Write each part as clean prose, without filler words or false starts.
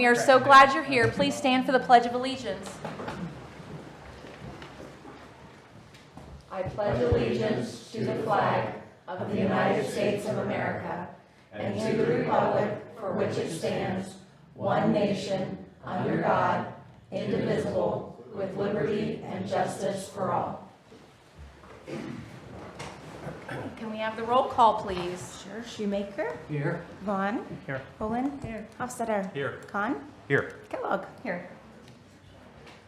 we are so glad you're here. Please stand for the Pledge of Allegiance. I pledge allegiance to the flag of the United States of America and to the republic for which it stands, one nation, under God, indivisible, with liberty and justice for all. Can we have the roll call, please? Sure. Shoemaker. Here. Vaughn. Here. Poland. Here. Hofstadter. Here. Kahn. Here. Kellogg. Here.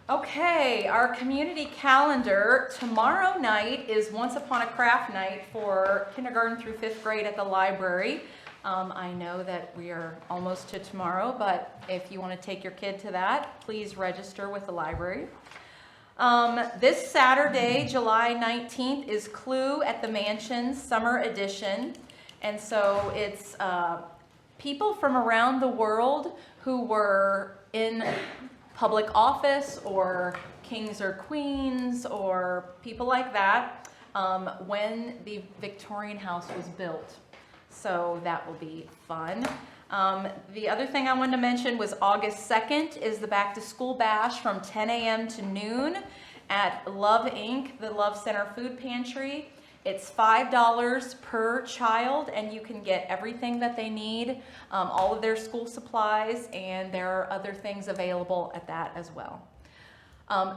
Okay, our community calendar. Tomorrow night is Once Upon a Craft Night for kindergarten through 5th grade at the library. I know that we are almost to tomorrow, but if you want to take your kid to that, please register with the library. This Saturday, July 19th, is Clue at the Mansion Summer Edition. And so it's people from around the world who were in public office or kings or queens or people like that when the Victorian house was built. So that will be fun. The other thing I wanted to mention was August 2nd is the Back to School Bash from 10 a.m. to noon at Love Inc., the Love Center Food Pantry. It's $5 per child, and you can get everything that they need, all of their school supplies, and there are other things available at that as well.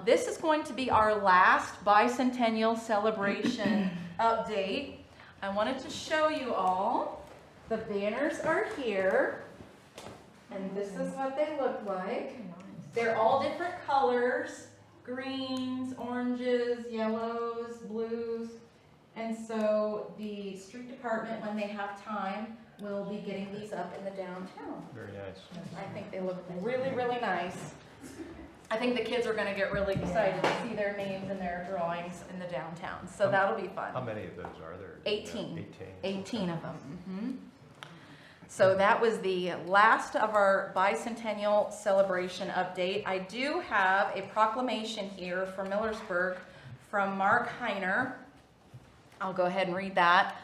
This is going to be our last bicentennial celebration update. I wanted to show you all. The banners are here, and this is what they look like. They're all different colors, greens, oranges, yellows, blues. And so the street department, when they have time, will be getting these up in the downtown. Very nice. I think they look really, really nice. I think the kids are going to get really excited to see their names and their drawings in the downtown. So that'll be fun. How many of those are there? 18. 18. 18 of them. So that was the last of our bicentennial celebration update. I do have a proclamation here for Millersburg from Mark Heiner. I'll go ahead and read that.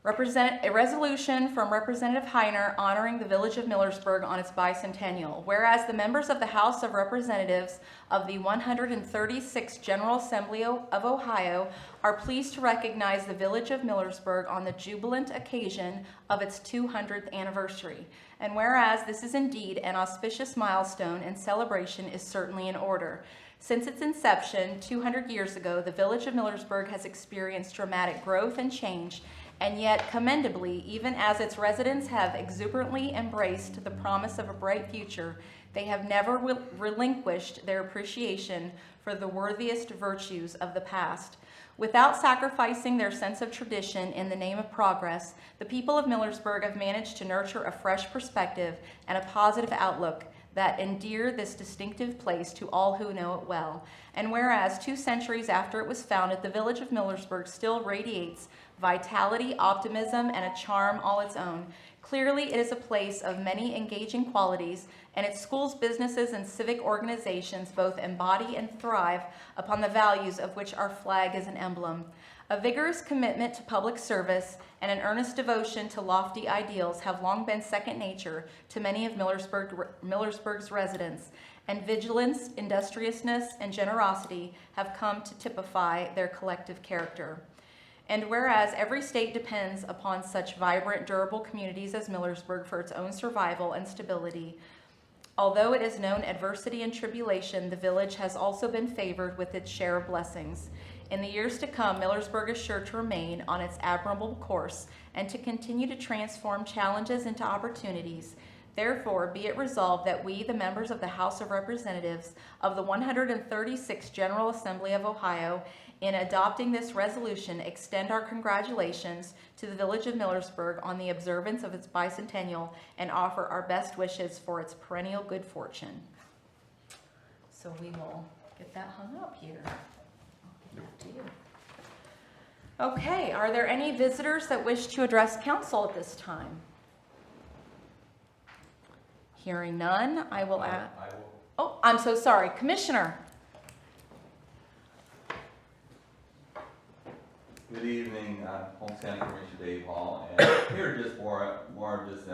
A resolution from Representative Heiner honoring the Village of Millersburg on its bicentennial. Whereas the members of the House of Representatives of the 136th General Assembly of Ohio are pleased to recognize the Village of Millersburg on the jubilant occasion of its 200th anniversary. And whereas this is indeed an auspicious milestone and celebration is certainly in order. Since its inception 200 years ago, the Village of Millersburg has experienced dramatic growth and change, and yet commendably, even as its residents have exuberantly embraced the promise of a bright future, they have never relinquished their appreciation for the worthiest virtues of the past. Without sacrificing their sense of tradition in the name of progress, the people of Millersburg have managed to nurture a fresh perspective and a positive outlook that endear this distinctive place to all who know it well. And whereas 2 centuries after it was founded, the Village of Millersburg still radiates vitality, optimism, and a charm all its own. Clearly, it is a place of many engaging qualities, and its schools, businesses, and civic organizations both embody and thrive upon the values of which our flag is an emblem. A vigorous commitment to public service and an earnest devotion to lofty ideals have long been second nature to many of Millersburg's residents, and vigilance, industriousness, and generosity have come to typify their collective character. And whereas every state depends upon such vibrant, durable communities as Millersburg for its own survival and stability, although it has known adversity and tribulation, the village has also been favored with its share of blessings. In the years to come, Millersburg is sure to remain on its admirable course and to continue to transform challenges into opportunities. Therefore, be it resolved that we, the members of the House of Representatives of the 136th General Assembly of Ohio, in adopting this resolution, extend our congratulations to the Village of Millersburg on the observance of its bicentennial and offer our best wishes for its perennial good fortune. So we will get that hung up here. I'll give that to you. Okay, are there any visitors that wish to address council at this time? Hearing none, I will ask. Oh, I'm so sorry. Commissioner. Good evening, Homestead Commissioner Dave Hall, and here just more just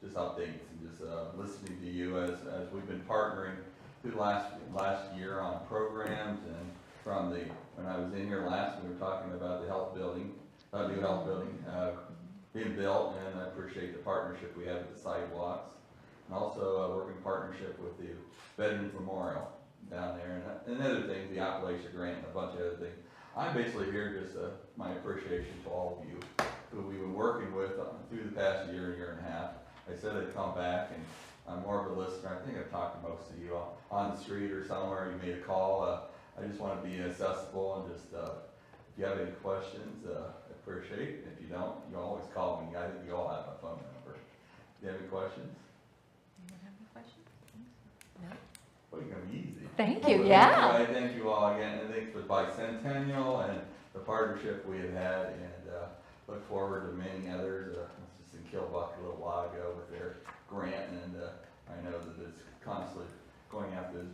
just updates and just listening to you as we've been partnering through last year on programs, and from when I was in here last, we were talking about the health building, new health building being built, and I appreciate the partnership we have with the sidewalks, and also a working partnership with the Veterans Memorial down there, and other things, the Appalachia Grant and a bunch of other things. I'm basically here just my appreciation to all of you who we've been working with through the past year and a half. I said I'd come back, and I'm more of a listener. I think I've talked to most of you on the street or somewhere. You made a call. I just want to be accessible, and just if you have any questions, I appreciate it. If you don't, you always call me. I think you all have my phone number. Do you have any questions? Anyone have any questions? No. Well, you're going to be easy. Thank you, But yeah. anyway, thank you all again, and thanks for the Bicentennial and the partnership we have had, and look forward to many others. I was just in Killbuck a little while ago with their grant, and I know that it's constantly going after those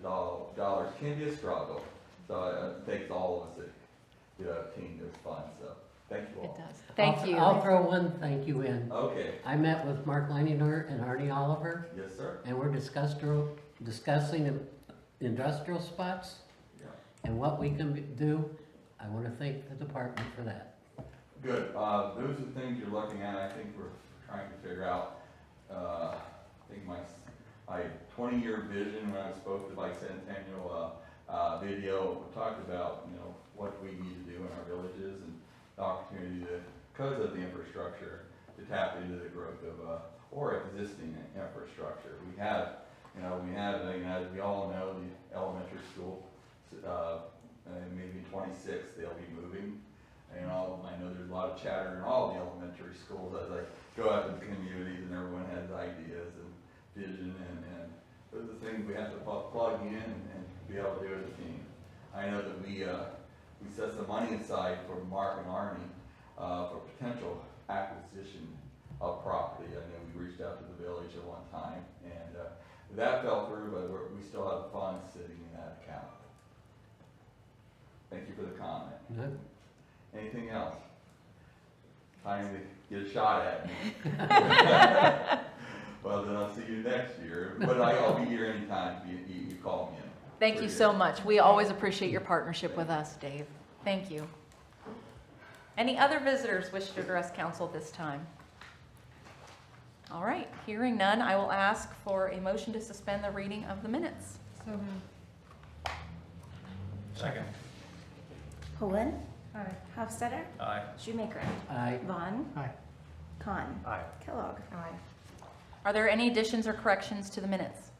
dollars can be a struggle. So it takes all of us to get a team those funds. So thank you all. It does. Thank you. I'll throw one thank you in. Okay. I met with Mark Leininger and Arnie Oliver, Yes, sir. and we're discussing industrial spots Yeah. and what we can do. I want to thank the department for that. Good. Those are the things you're looking at. I think we're trying to figure out. I think my 20-year vision when I spoke the Bicentennial video talked about what we need to do in our villages and the opportunity to, because of the infrastructure, to tap into the growth of or existing infrastructure. We have as we all know, the elementary school, maybe 26, they'll be moving. And I know there's a lot of chatter in all the elementary schools as I go out to the communities, and everyone has ideas and vision, and those are the things we have to plug in and be able to do as a team. I know that we set some money aside for Mark and Arnie for potential acquisition of property. I know we reached out to the village at one time, and that fell through, but we still have funds sitting in that account. Thank you for the comment. Good. Anything else? Time to get a shot at me. Well, then I'll see you next year, but I'll be here anytime you call me in. Thank you so much. We always appreciate your partnership with us, Dave. Thank you. Any other visitors wish to address council at this time? All right, hearing none, I will ask for a motion to suspend the reading of the minutes. So moved. Second. Pullen, Aye. Hofstadter, Aye. Shoemaker, Aye. Vaughn, Aye. Khan, Aye. Kellogg. Aye. Are there any additions or corrections to the minutes?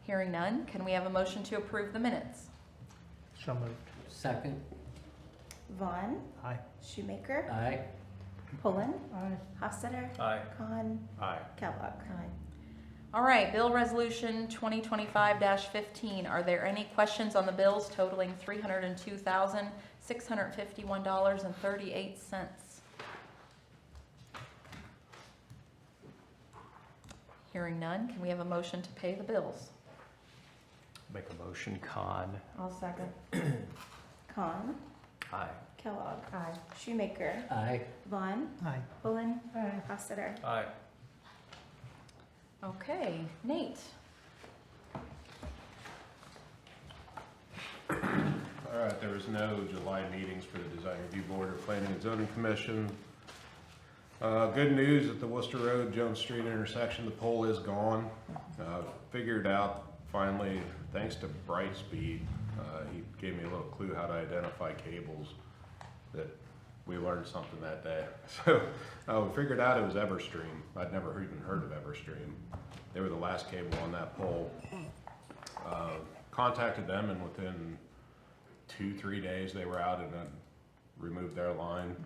Hearing none, can we have a motion to approve the minutes? So moved. Second. Vaughn, Aye. Shoemaker, Aye. Pullen, Aye. Hofstadter, Aye. Khan, Aye. Kellogg. All right, Bill Resolution 2025-15. Are there any questions on the bills totaling $302,651.38? Hearing none, can we have a motion to pay the bills? Make a motion, Khan. I'll second. Khan, Aye. Kellogg, Aye. Shoemaker, Aye. Vaughn, Aye. Pullen, Aye. Hofstadter. Aye. Okay, Nate. All right, there was no July meetings for the Design Review Board or Planning and Zoning Commission. Good news at the Worcester Road, Jones Street intersection, the pole is gone. Figured out finally, thanks to Brightspeed, he gave me a little clue how to identify cables that we learned something that day. So we figured out it was Everstream. I'd never even heard of Everstream. They were the last cable on that pole. Contacted them, and within 2-3 days they were out and removed their line.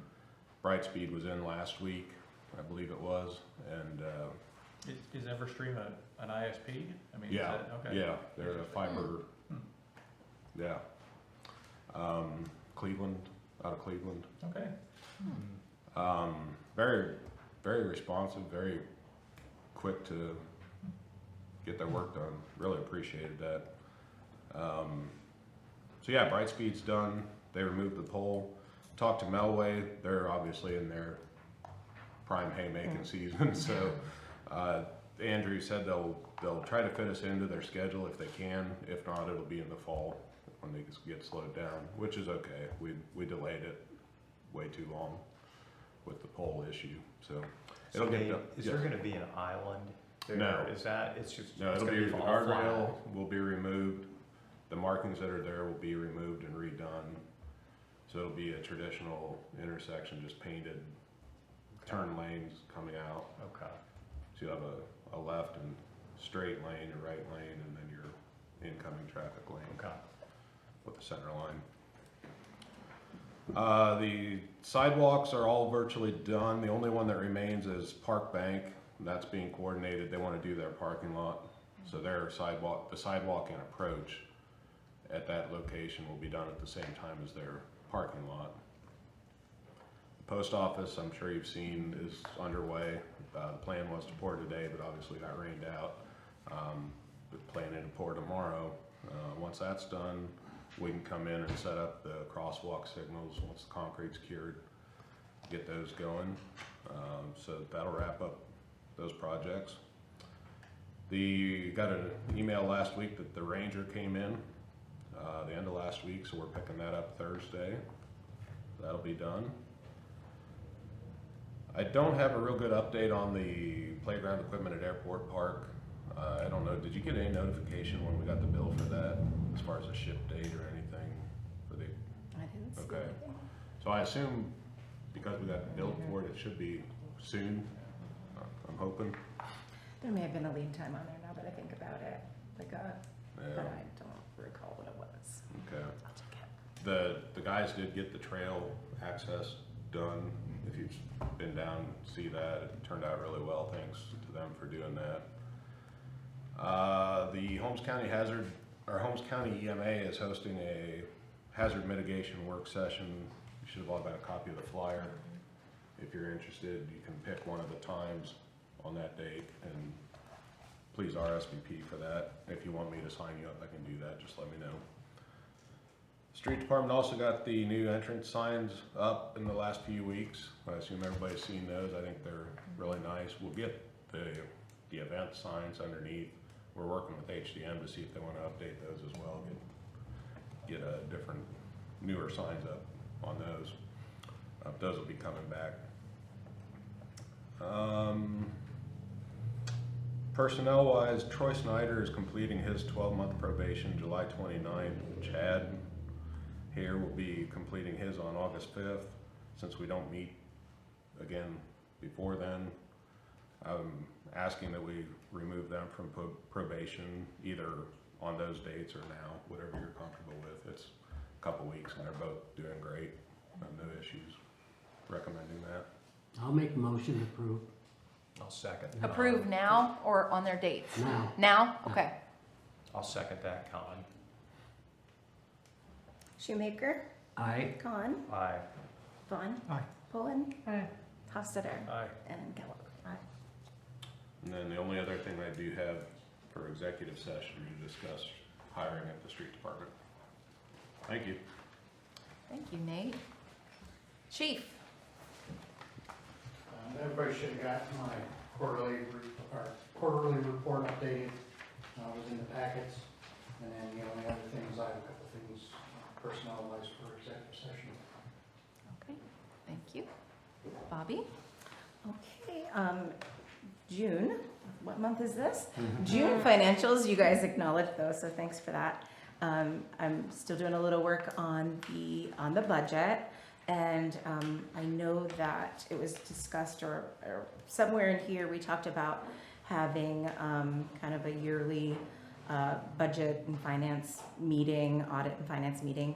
Brightspeed was in last week, I believe it was, and Is Everstream an ISP? I mean, yeah, is that, okay. yeah, they're a fiber. Yeah, Cleveland, out of Cleveland. Okay. Very, very responsive, very quick to get their work done. Really appreciated that. So yeah, Brightspeed's done. They removed the pole. Talked to Melway. They're obviously in their prime haymaking season, so, Andrew said they'll try to fit us into their schedule if they can. If not, it'll be in the fall when they get slowed down, which is okay. We delayed it way too long with the pole issue, so it'll So get Nate, done. is Yes. there gonna be an island there? No. Is that, it's just, No, it's it'll gonna be, be the all guardrail flat? will be removed, the markings that are there will be removed and redone. So it'll be a traditional intersection, just painted turn lanes coming out. Okay, So you'll have a left and straight lane, a right lane, and then your incoming traffic lane okay. with the center line. The sidewalks are all virtually done. The only one that remains is Park Bank. That's being coordinated. They want to do their parking lot. So their sidewalk, the sidewalk and approach at that location will be done at the same time as their parking lot. The post office, I'm sure you've seen, is underway. The plan was to pour today, but obviously got rained out. We're planning to pour tomorrow. Once that's done, we can come in and set up the crosswalk signals once the concrete's cured, get those going. So that'll wrap up those projects. Got an email last week that the Ranger came in the end of last week, so we're picking that up Thursday. That'll be done. I don't have a real good update on the playground equipment at Airport Park. I don't know, did you get any notification when we got the bill for that, as far as a ship date or anything for the, I didn't see Okay. anything. so I assume because we got the bill for it, it should be soon, I'm hoping. There may have been a lead time on there now that I think about it, like a, but Yeah, I don't recall what it was. okay. I'll check it. The guys did get the trail access done. If you've been down, see that. It turned out really well, thanks to them for doing that. The Holmes County EMA is hosting a hazard mitigation work session. You should have all got a copy of the flyer. If you're interested, you can pick one of the times on that date, and please RSVP for that. If you want me to sign you up, I can do that, just let me know. Street Department also got the new entrance signs up in the last few weeks. I assume everybody's seen those. I think they're really nice. We'll get the event signs underneath. We're working with HDM to see if they want to update those as well, get a different, newer signs up on those. Those will be coming back. Personnel-wise, Troy Snyder is completing his 12-month probation July 29th. Chad here will be completing his on August 5th. Since we don't meet again before then, I'm asking that we remove them from probation either on those dates or now, whatever you're comfortable with. It's a couple weeks and they're both doing great. I have no issues recommending that. I'll make a motion to approve I'll second. Approve now or on their dates? now. Now? Okay. I'll second that, Con. Shoemaker, Aye. Khan, Aye. Vaughn. Aye. Pullen, Aye. Hostetter, Aye. and Gallup. Aye. And then the only other thing I do have for executive session to discuss hiring at the street department. Thank you. Thank you, Nate. Chief? Everybody should have got my quarterly report updated, was in the packets. And then the only other things, I have a couple things personnel-wise for executive session. Okay, thank you. Bobby? Okay, June, what month is this? June financials, you guys acknowledged those, so thanks for that. I'm still doing a little work on the budget, and I know that it was discussed or somewhere in here, we talked about having kind of a yearly budget and finance meeting, audit and finance meeting.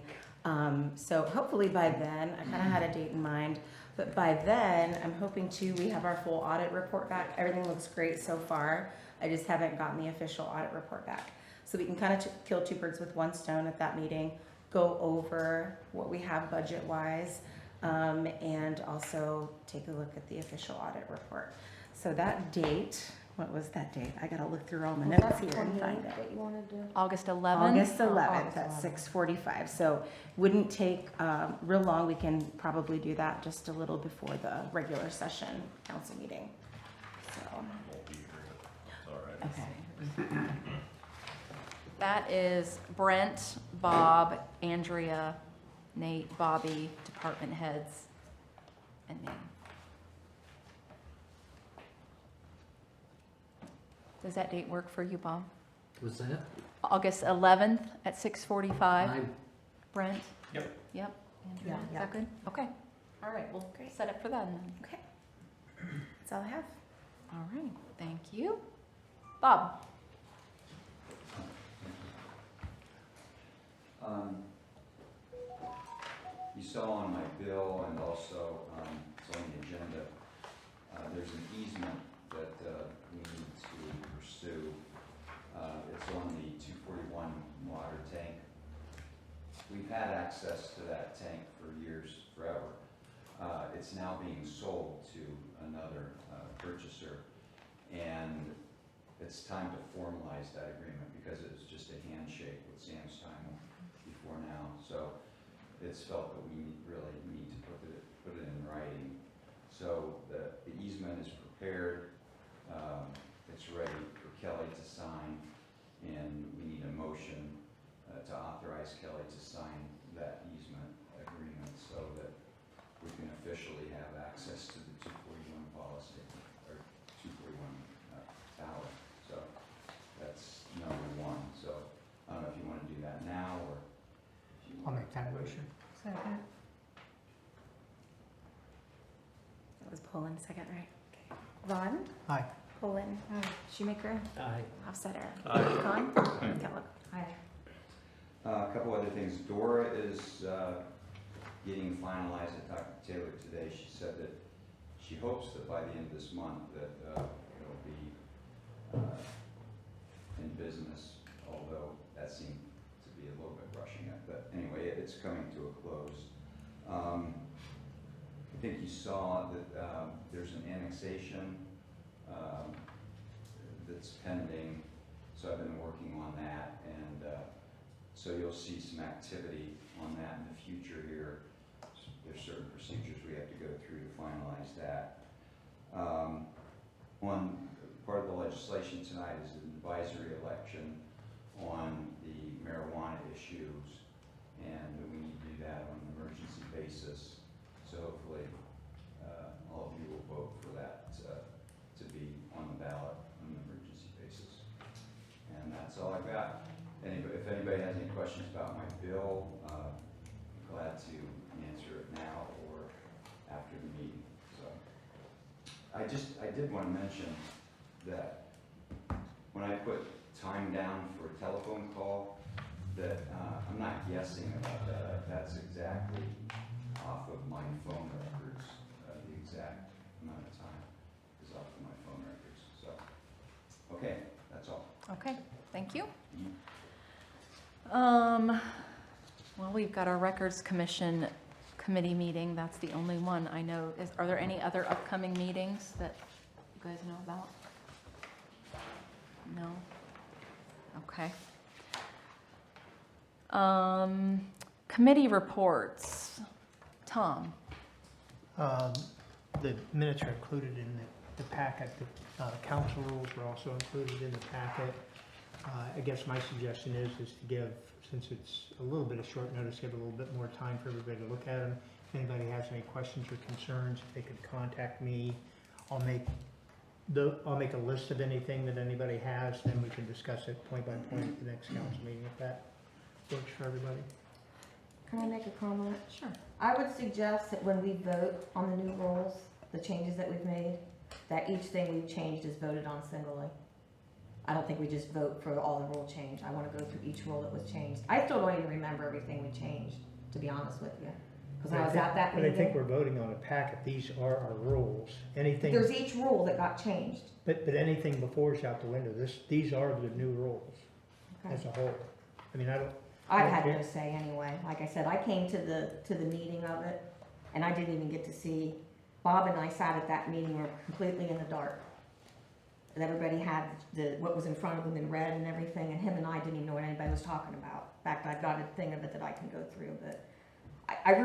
So hopefully by then, I kind of had a date in mind, but by then, I'm hoping we have our full audit report back. Everything looks great so far. I just haven't gotten the official audit report back. So we can kind of kill two birds with one stone at that meeting, go over what we have budget-wise, and also take a look at the official audit report. So that date What was that date? I gotta look through all my Was notes that here and find 28 it. that you wanted to? August 11th? August 11th August at 11th. 6:45. So wouldn't take real long. We can probably do that just a little before the regular session council meeting. So, Won't be here, but it's all right. okay. That is Brent, Bob, Andrea, Nate, Bobby, department heads, and me. Does that date work for you, Bob? Was that? August 11th at 6:45? Fine. Brent? Yep. Yep. Andrea, Yeah, is yeah. that good? Okay. All right, we'll Great. set it for then. then. Okay. That's all I have. All right, thank you. Bob? You saw on my bill and also it's on the agenda, there's an easement that we need to pursue. It's on the 241 water tank. We've had access to that tank for years, forever. It's now being sold to another purchaser, and it's time to formalize that agreement because it was just a handshake with Sam's time before now. So it's felt that we really need to put it in writing. So the easement is prepared, it's ready for Kelly to sign, and we need a motion to authorize Kelly to sign that easement agreement so that we can officially have access to the 241 policy, or 241 tower. So that's number one. So I don't know if you want to do that now or if you I'll want make that motion. Second. That was Poland, second, right? Okay. Vaughn. Aye. Poland. Shoemaker. Aye. Hofstadter. Aye. Khan. Kellogg. Aye. A couple other things. Dora is getting finalized. I talked to Taylor today. She said that she hopes that by the end of this month that it'll be in business, although that seemed to be a little bit rushing it. But anyway, it's coming to a close. I think you saw that there's an annexation that's pending, so I've been working on that, and so you'll see some activity on that in the future here. There's certain procedures we have to go through to finalize that. One part of the legislation tonight is an advisory election on the marijuana issues, and we need to do that on an emergency basis. So hopefully all of you will vote for that to be on the ballot on an emergency basis. And that's all I've got. Anybody, if anybody has any questions about my bill, I'm glad to answer it now or after the meeting. So I did want to mention that when I put time down for a telephone call, that I'm not guessing about that. That's exactly off of my phone records. The exact amount of time is off of my phone records. So, okay, that's all. Okay, thank you. Mhm. Well, we've got our Records Commission committee meeting. That's the only one I know. Are there any other upcoming meetings that you guys know about? No? Okay. Committee reports. Tom? The minutes are included in the packet. The council rules were also included in the packet. I guess my suggestion is to give, since it's a little bit of short notice, give a little bit more time for everybody to look at them. If anybody has any questions or concerns, if they could contact me, I'll make a list of anything that anybody has, then we can discuss it point by point at the next council meeting, if that works for everybody. Can I make a comment? Sure. I would suggest that when we vote on the new rules, the changes that we've made, that each thing we've changed is voted on singly. I don't think we just vote for all the rule change. I want to go through each rule that was changed. I still don't even remember everything we changed, to be honest with you. Because I was at that But I think meeting. we're voting on a packet. These are our rules. Anything, There's each rule that got changed. but anything before is out the window. These are the new rules Okay. as a whole. I mean, I've had no say anyway. Like I said, I came to the meeting of it, and I didn't even get to see, Bob and I sat at that meeting, we were completely in the dark. and everybody had what was in front of them in red and everything, and him and I didn't even know what anybody was talking about. In fact, I've got a thing of it that I can go through, but I'm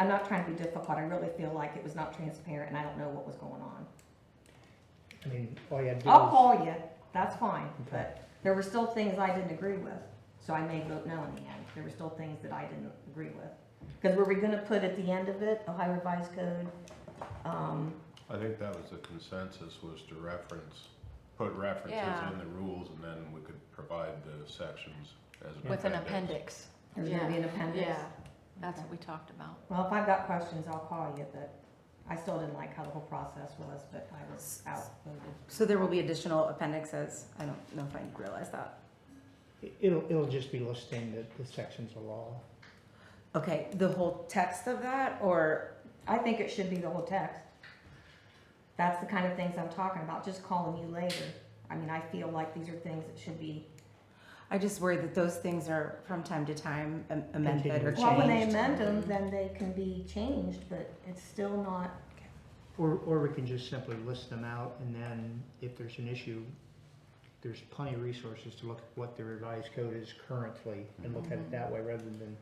not trying to be difficult, I really feel like it was not transparent, and I don't know what was going on. I mean, all you had to do I'll was, call you, that's fine, Okay. but there were still things I didn't agree with, so I may vote no in the end. There were still things that I didn't agree with. Because were we gonna put at the end of it, Ohio Revised Code, I think that was the consensus, was to put references Yeah. in the rules, and then we could provide the sections as an With an appendix. there's gonna be an appendix? Yeah, that's what we talked about. Well, if I've got questions, I'll call you, but I still didn't like how the whole process was, but I was outvoted. So there will be additional appendixes. I don't know if I realized that. it'll just be listing the sections of law. Okay, the whole text of that, or, I think it should be the whole text. That's the kind of things I'm talking about, just calling you later. I mean, I feel like these are things that should be, I just worry that those things are from time to time amended or Continued. changed. well, when they amend them, then they can be changed, but it's still not, Or we can just simply list them out, and then if there's an issue, there's plenty of resources to look at what the revised code is currently, and look at it that way, rather than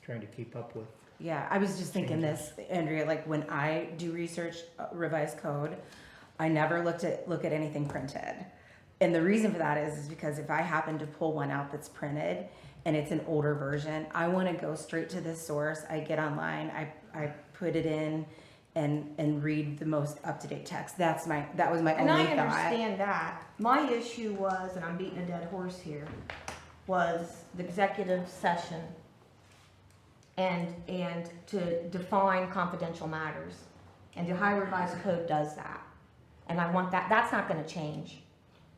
trying to keep up with. Yeah, I was just thinking this, Andrea, like when I do research revised code, I never look at anything printed. And the reason for that is because if I happen to pull one out that's printed and it's an older version, I want to go straight to the source. I get online, I put it in and read the most up-to-date text. That was my and only I thought. understand that. My issue was, and I'm beating a dead horse here, was the executive session and to define confidential matters. And the Ohio Revised Code does that. And I want that's not gonna change.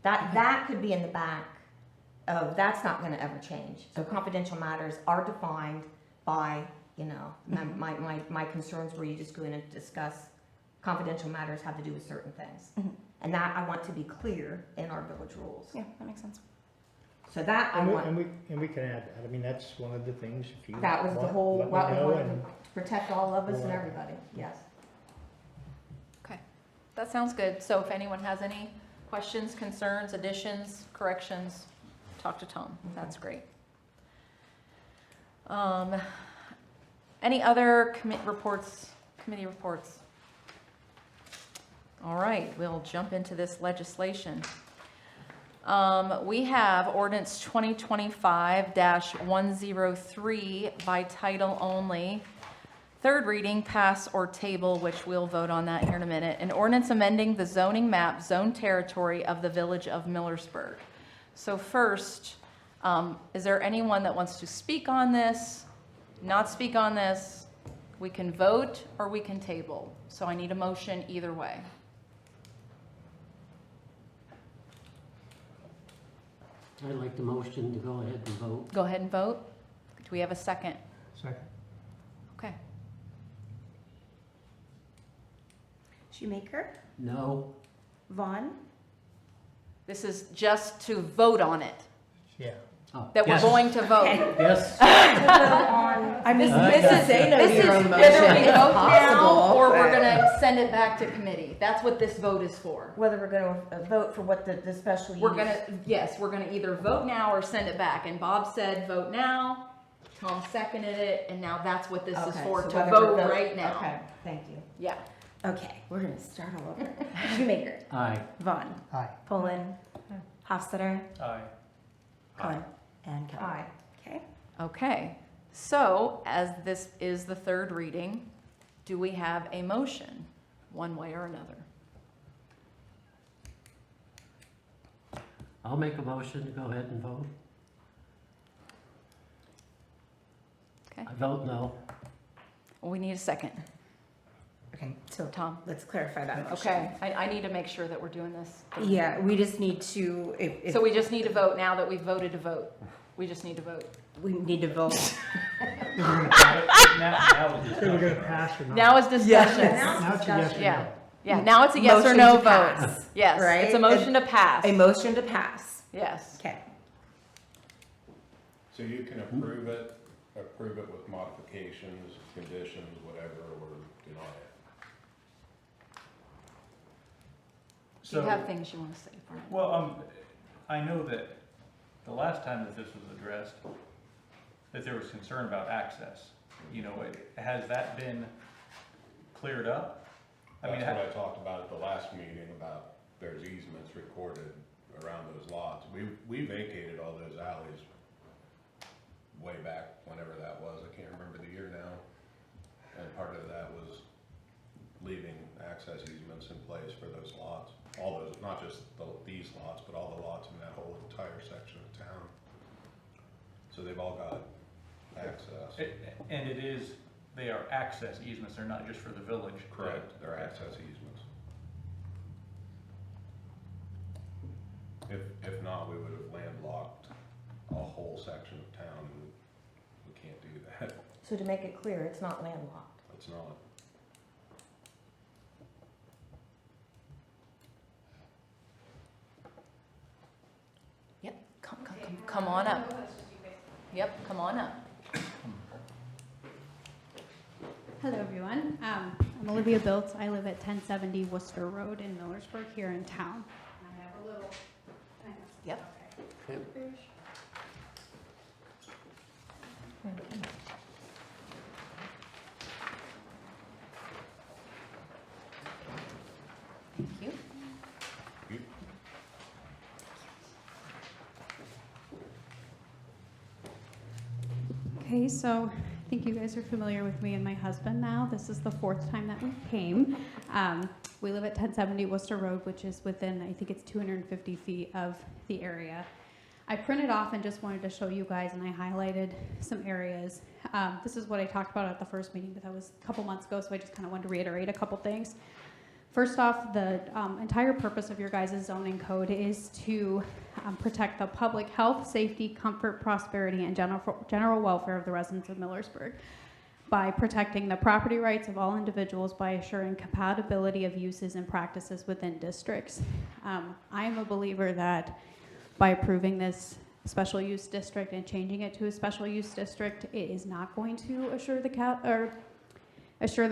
That could be in the back of, that's not gonna ever change. So confidential matters are defined by, you know, my concerns where you just go in and discuss confidential matters have to do with certain things. Mhm. And that I want to be clear in our village rules. Yeah, that makes sense. So that I want, And we can add that, I mean, that's one of the things, if you that was the want, whole, let me what we know, wanted and to protect all of us and we'll- everybody, yes. That sounds good. So if anyone has any questions, concerns, additions, corrections, talk to Tom. That's great. Any other committee reports? All right, we'll jump into this legislation. We have ordinance 2025-103 by title only. Third reading, pass or table, which we'll vote on that here in a minute. An ordinance amending the zoning map, zone territory of the village of Millersburg. So first, is there anyone that wants to speak on this, not speak on this? We can vote or we can table. So I need a motion either way. I'd like the motion to go ahead and vote. Go ahead and vote. Do we have a second? Second. Okay. Shoemaker, No, Vaughn, This is just to vote on it, Yeah. oh, that we're yes, going to vote. yes, I'm just Okay. Mrs. Say no to This your is own motion. whether we It's vote now possible, or we're but- gonna send it back to committee. That's what this vote is for. Whether we're gonna vote for what the special use. We're gonna either vote now or send it back. And Bob said vote now, Tom seconded it, and now that's what this is Okay, for, so to whether vote we're right now. Okay, thank you. Yeah. Okay, we're gonna start all over. Shoemaker, aye. Vaughn, Aye. Poland, Hofstadter, Aye. Cohen, and Kelly. Aye. Okay. Okay, so as this is the third reading, do we have a motion, one way or another? I'll make a motion to go ahead and vote. Okay. I vote no. We need a second. Okay, so Tom? let's clarify that motion. Okay, I need to make sure that we're doing this. Yeah, we just need to, if So we just need to vote now that we've voted to vote. We just need to vote. we need to vote. Now So we're gonna pass or not? Now is discussion. Yes. Now it's a yes or no. Yeah, yeah, now it's a yes or Motion no to vote. pass, Yes, right? it's a motion to pass. A motion to pass. Yes. Okay. So you can approve it with modifications, conditions, whatever, or deny it. Do you So, have things you want to say? Brian? well, I know that the last time that this was addressed, that there was concern about access. You know, has that been cleared up? I mean, That's what I talked about at the last meeting, about there's easements recorded around those lots. We vacated all those alleys way back, whenever that was, I can't remember the year now. And part of that was leaving access easements in place for those lots. All those, not just these lots, but all the lots in that whole entire section of town. So they've all got access. And they are access easements, they're not just for the village. Correct, they're access easements. If not, we would have landlocked a whole section of town, and we can't do that. So to make it clear, it's not landlocked. It's not. Yep, come on up. Yep, come on up. Hello, everyone. I'm Olivia Biltz. I live at 1070 Worcester Road in Millersburg here in town. I have a little. Yep. Yep. Thank you. Okay, so I think you guys are familiar with me and my husband now. This is the 4th time that we came. We live at 1070 Worcester Road, which is within, I think it's 250 feet of the area. I printed off and just wanted to show you guys, and I highlighted some areas. This is what I talked about at the first meeting, but that was a couple months ago, so I just kind of wanted to reiterate a couple things. First off, the entire purpose of your guys' zoning code is to protect the public health, safety, comfort, prosperity, and general welfare of the residents of Millersburg by protecting the property rights of all individuals by assuring compatibility of uses and practices within districts. I am a believer that by approving this special use district and changing it to a special use district, it is not going to assure the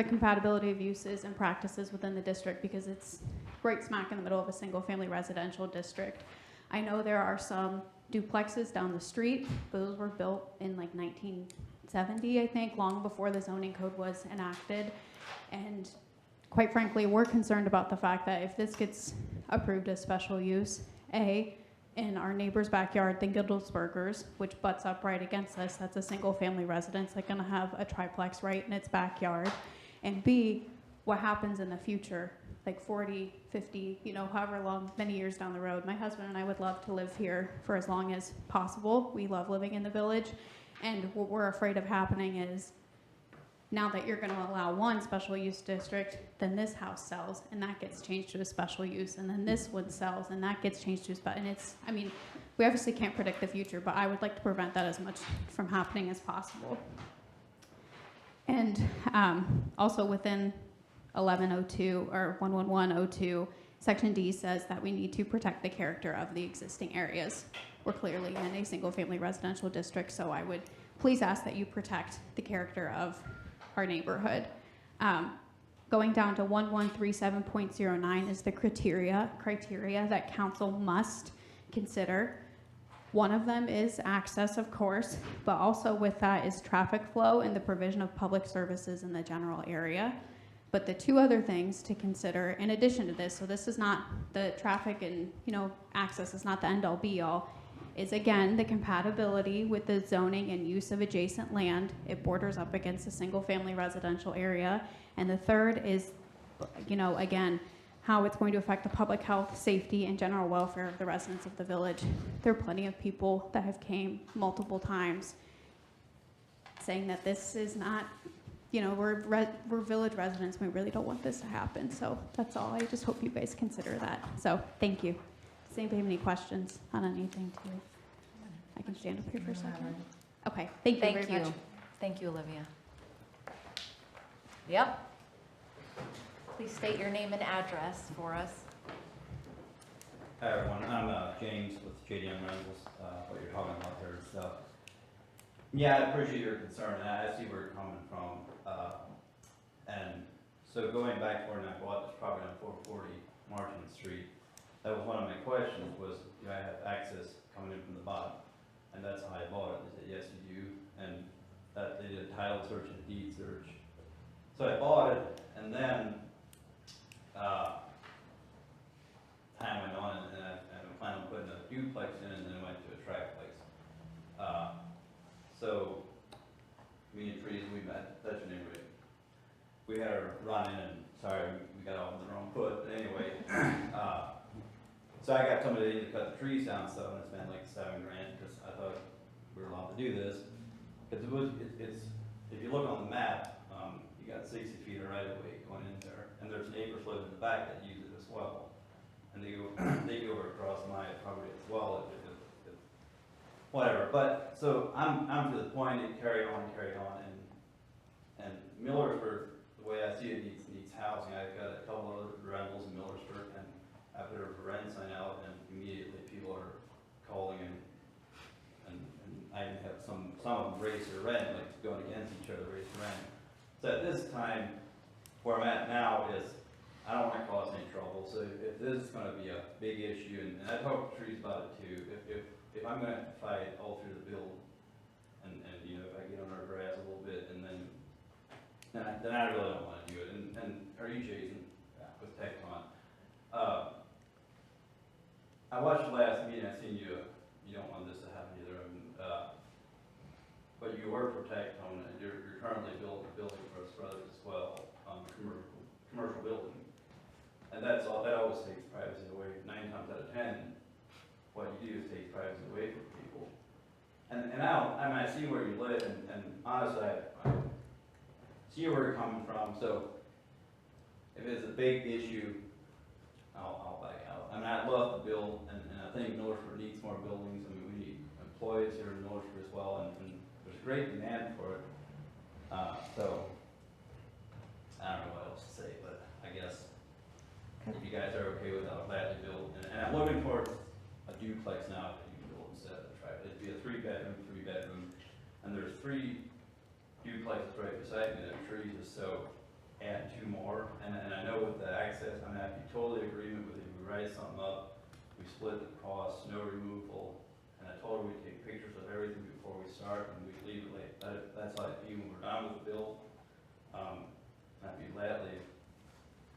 compatibility of uses and practices within the district because it's right smack in the middle of a single family residential district. I know there are some duplexes down the street, but those were built in like 1970, I think, long before the zoning code was enacted. And quite frankly, we're concerned about the fact that if this gets approved as special use, in our neighbor's backyard, the Gildelsbergers, which butts up right against us, that's a single family residence that's gonna have a triplex right in its backyard. And B, what happens in the future, like 40, 50, however long, many years down the road. My husband and I would love to live here for as long as possible. We love living in the village. And what we're afraid of happening is now that you're gonna allow one special use district, then this house sells and that gets changed to a special use, and then this one sells and that gets changed to a special, and we obviously can't predict the future, but I would like to prevent that as much from happening as possible. And also within 1102 or 11102, Section D says that we need to protect the character of the existing areas. We're clearly in a single family residential district, so I would please ask that you protect the character of our neighborhood. Going down to 1137.09 is the criteria that council must consider. One of them is access, of course, but also with that is traffic flow and the provision of public services in the general area. But the two other things to consider in addition to this, so this is not the traffic and access is not the end all be all, is again the compatibility with the zoning and use of adjacent land. It borders up against a single family residential area. And the third is, again, how it's going to affect the public health, safety, and general welfare of the residents of the village. There are plenty of people that have came multiple times saying that this is not, we're village residents, we really don't want this to happen. So that's all. I just hope you guys consider that. So thank you. Does anybody have any questions on anything too? I can stand up here for a second. Okay, thank you very much. Thank you, Olivia. Yep. Please state your name and address for us. Hi everyone, I'm James with JDM Rentals, what you're talking about there. So, yeah, I appreciate your concern, and I see where you're coming from. And so going back to when I bought this property on 440 Martin Street, that was one of my questions was, do I have access coming in from the bottom? And that's how I bought it. They said, yes, you do. And that they did a title search and a deed search. So I bought it, and then, time went on, and I planned on putting a duplex in, and then went to a triplex. So, me and Teresa, we met, that's your name, right? We had her run in, and sorry, we got off on the wrong foot, but anyway, so I got somebody to cut the trees down, so I spent like $7 grand, because I thought we were allowed to do this. Because it's, if you look on the map, you got 60 feet of right of way going in there, and there's neighbors living in the back that use it as well. And they go across my property as well, if whatever. But, so I'm to the point, it carried on, and Millersburg, the way I see it, needs housing. I've got a couple of rentals in Millersburg, and after a rent sign out, and immediately people are calling and I even have some of them raise their rent, like going against each other, raise their rent. So at this time, where I'm at now is, I don't want to cause any trouble, so if this is going to be a big issue, and I talked to Trees about it too, if I'm going to have to fight all through the build, and you know, if I get on our grass a little bit, and then I really don't want to do it. And are you Jason with Tecton? I watched the last meeting. I seen you. You don't want this to happen either. But you work for Tecton, and you're currently building a building for us brothers as well, commercial building. And that's all. That always takes privacy away. 9 times out of 10, what you do is take privacy away from people. And I see where you live, and honestly, I see where you're coming from. So if it's a big issue, I'll back out. I mean, I'd love to build, and I think Northford needs more buildings. I mean, we need employees here in Northford as well, and there's great demand for it. So I don't know what else to say, but I guess if you guys are okay with it, I'll gladly build. And I'm looking for a duplex now that you can build instead of a triplex. It'd be a 3-bedroom, and there's 3 duplexes right beside me that are trees, so add 2 more. And I know with the access, I'm happy, totally agreement with you. We write something up, we split the cost, snow removal, and I told her we'd take pictures of everything before we start, and we'd leave it like that. That's how I feel when we're done with the build. I'd be gladly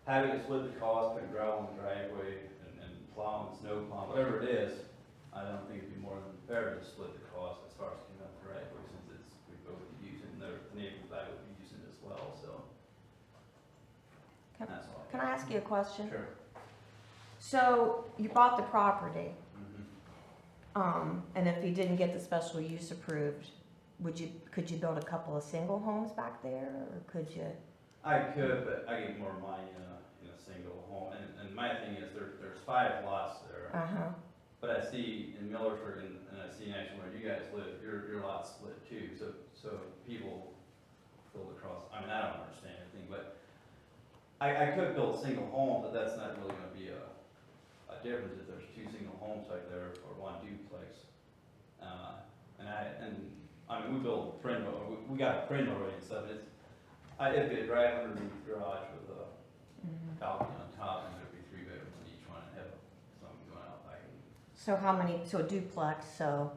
having to split the cost, putting gravel in the driveway, and plowing, snow plowing, whatever it is. I don't think it'd be more than fair to split the cost as far as cleaning up the driveway, since we both be using, the neighbors back would be using it as well, so. That's all. Can I ask you a question? Sure. So you bought the property, Mhm. and if you didn't get the special use approved, could you build a couple of single homes back there, or could you? I could, but I get more money in a single home, and my thing is, there's 5 lots there. Uh-huh. But I see in Millersburg, and I see actually where you guys live, your lot's split too, so people build across, I mean, I don't understand anything, but I could build single homes, but that's not really gonna be a difference if there's 2 single homes right there or 1 duplex. I mean, we built a print, we got a print already and stuff, and it'd be a drive underneath the garage with a balcony on top, and there'd be 3 bedrooms in each one, and have something going out back. So how many, so a duplex, so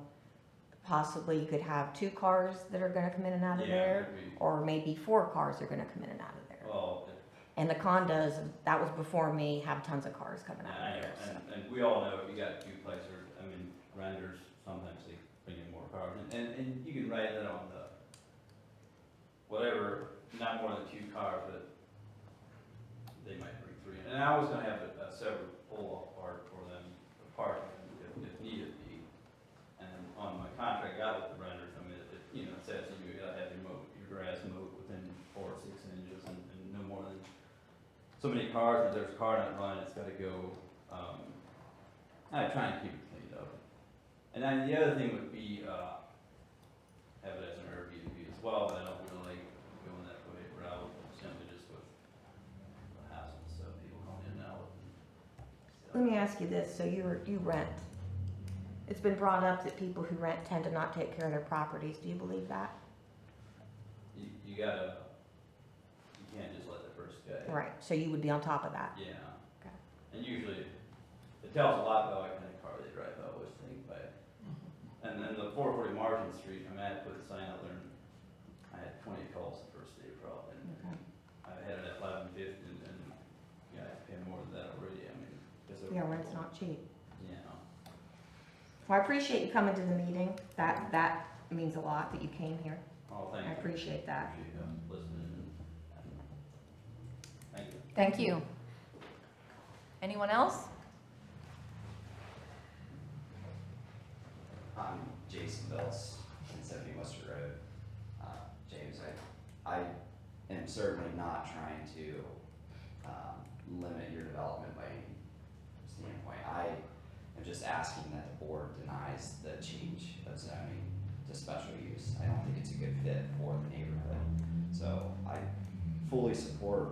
possibly you could have 2 cars that are gonna come in and out of Yeah, there? it'd be- Or maybe 4 cars are gonna come in and out of there? Well, And the condos, that was before me, have tons of cars coming out I of know, there, so. and we all know if you got duplex or, I mean, renters, sometimes they bring in more cars, and you can write that on the, whatever, not more than 2 cars, but they might bring 3 in. And I was gonna have a separate pull-off part for them, a parking if needed be. And on my contract, I got with the renters, I mean, you know, it says you gotta have your grass mowed within 4 or 6 inches, and no more than so many cars, if there's a car not running, it's gotta go, I try and keep it cleaned up. And then the other thing would be, have it as an Airbnb as well, but I don't really like going that way route, simply just with the hassle and stuff, people coming in and out. Let me ask you this, so you rent. It's been brought up that people who rent tend to not take care of their properties, do you believe that? You gotta, you can't just let the first guy. Right, so you would be on top of that? Yeah. Okay. And usually, it tells a lot about what kind of car they drive, I always think, but, and then the 440 Martin Street, I mean, I had to put the sign out there, and I had 20 calls the first day probably, and I had it at 11:50, and, yeah, I pay more than that already, I mean, because of. Yeah, rent's not cheap. Yeah. Well, I appreciate you coming to the meeting. That means a lot that you came here. Oh, thank I you. appreciate that. Appreciate you listening, and, thank you. Thank you. Anyone else? I'm Jason Bills, 1070 Worcester Road. James, I am certainly not trying to limit your development by any standpoint. I am just asking that the board denies the change of zoning to special use. I don't think it's a good fit for the neighborhood. So I fully support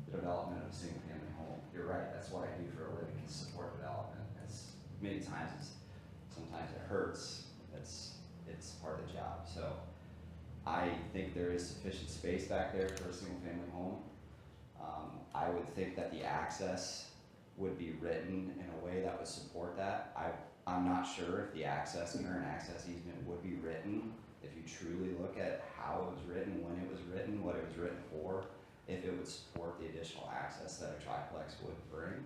the development of a single family home. You're right, that's what I do for a living, is support development. As many times as sometimes it hurts, it's part of the job. So I think there is sufficient space back there for a single family home. I would think that the access would be written in a way that would support that. I'm not sure if the current access easement would be written, if you truly look at how it was written, when it was written, what it was written for, if it would support the additional access that a triplex would bring.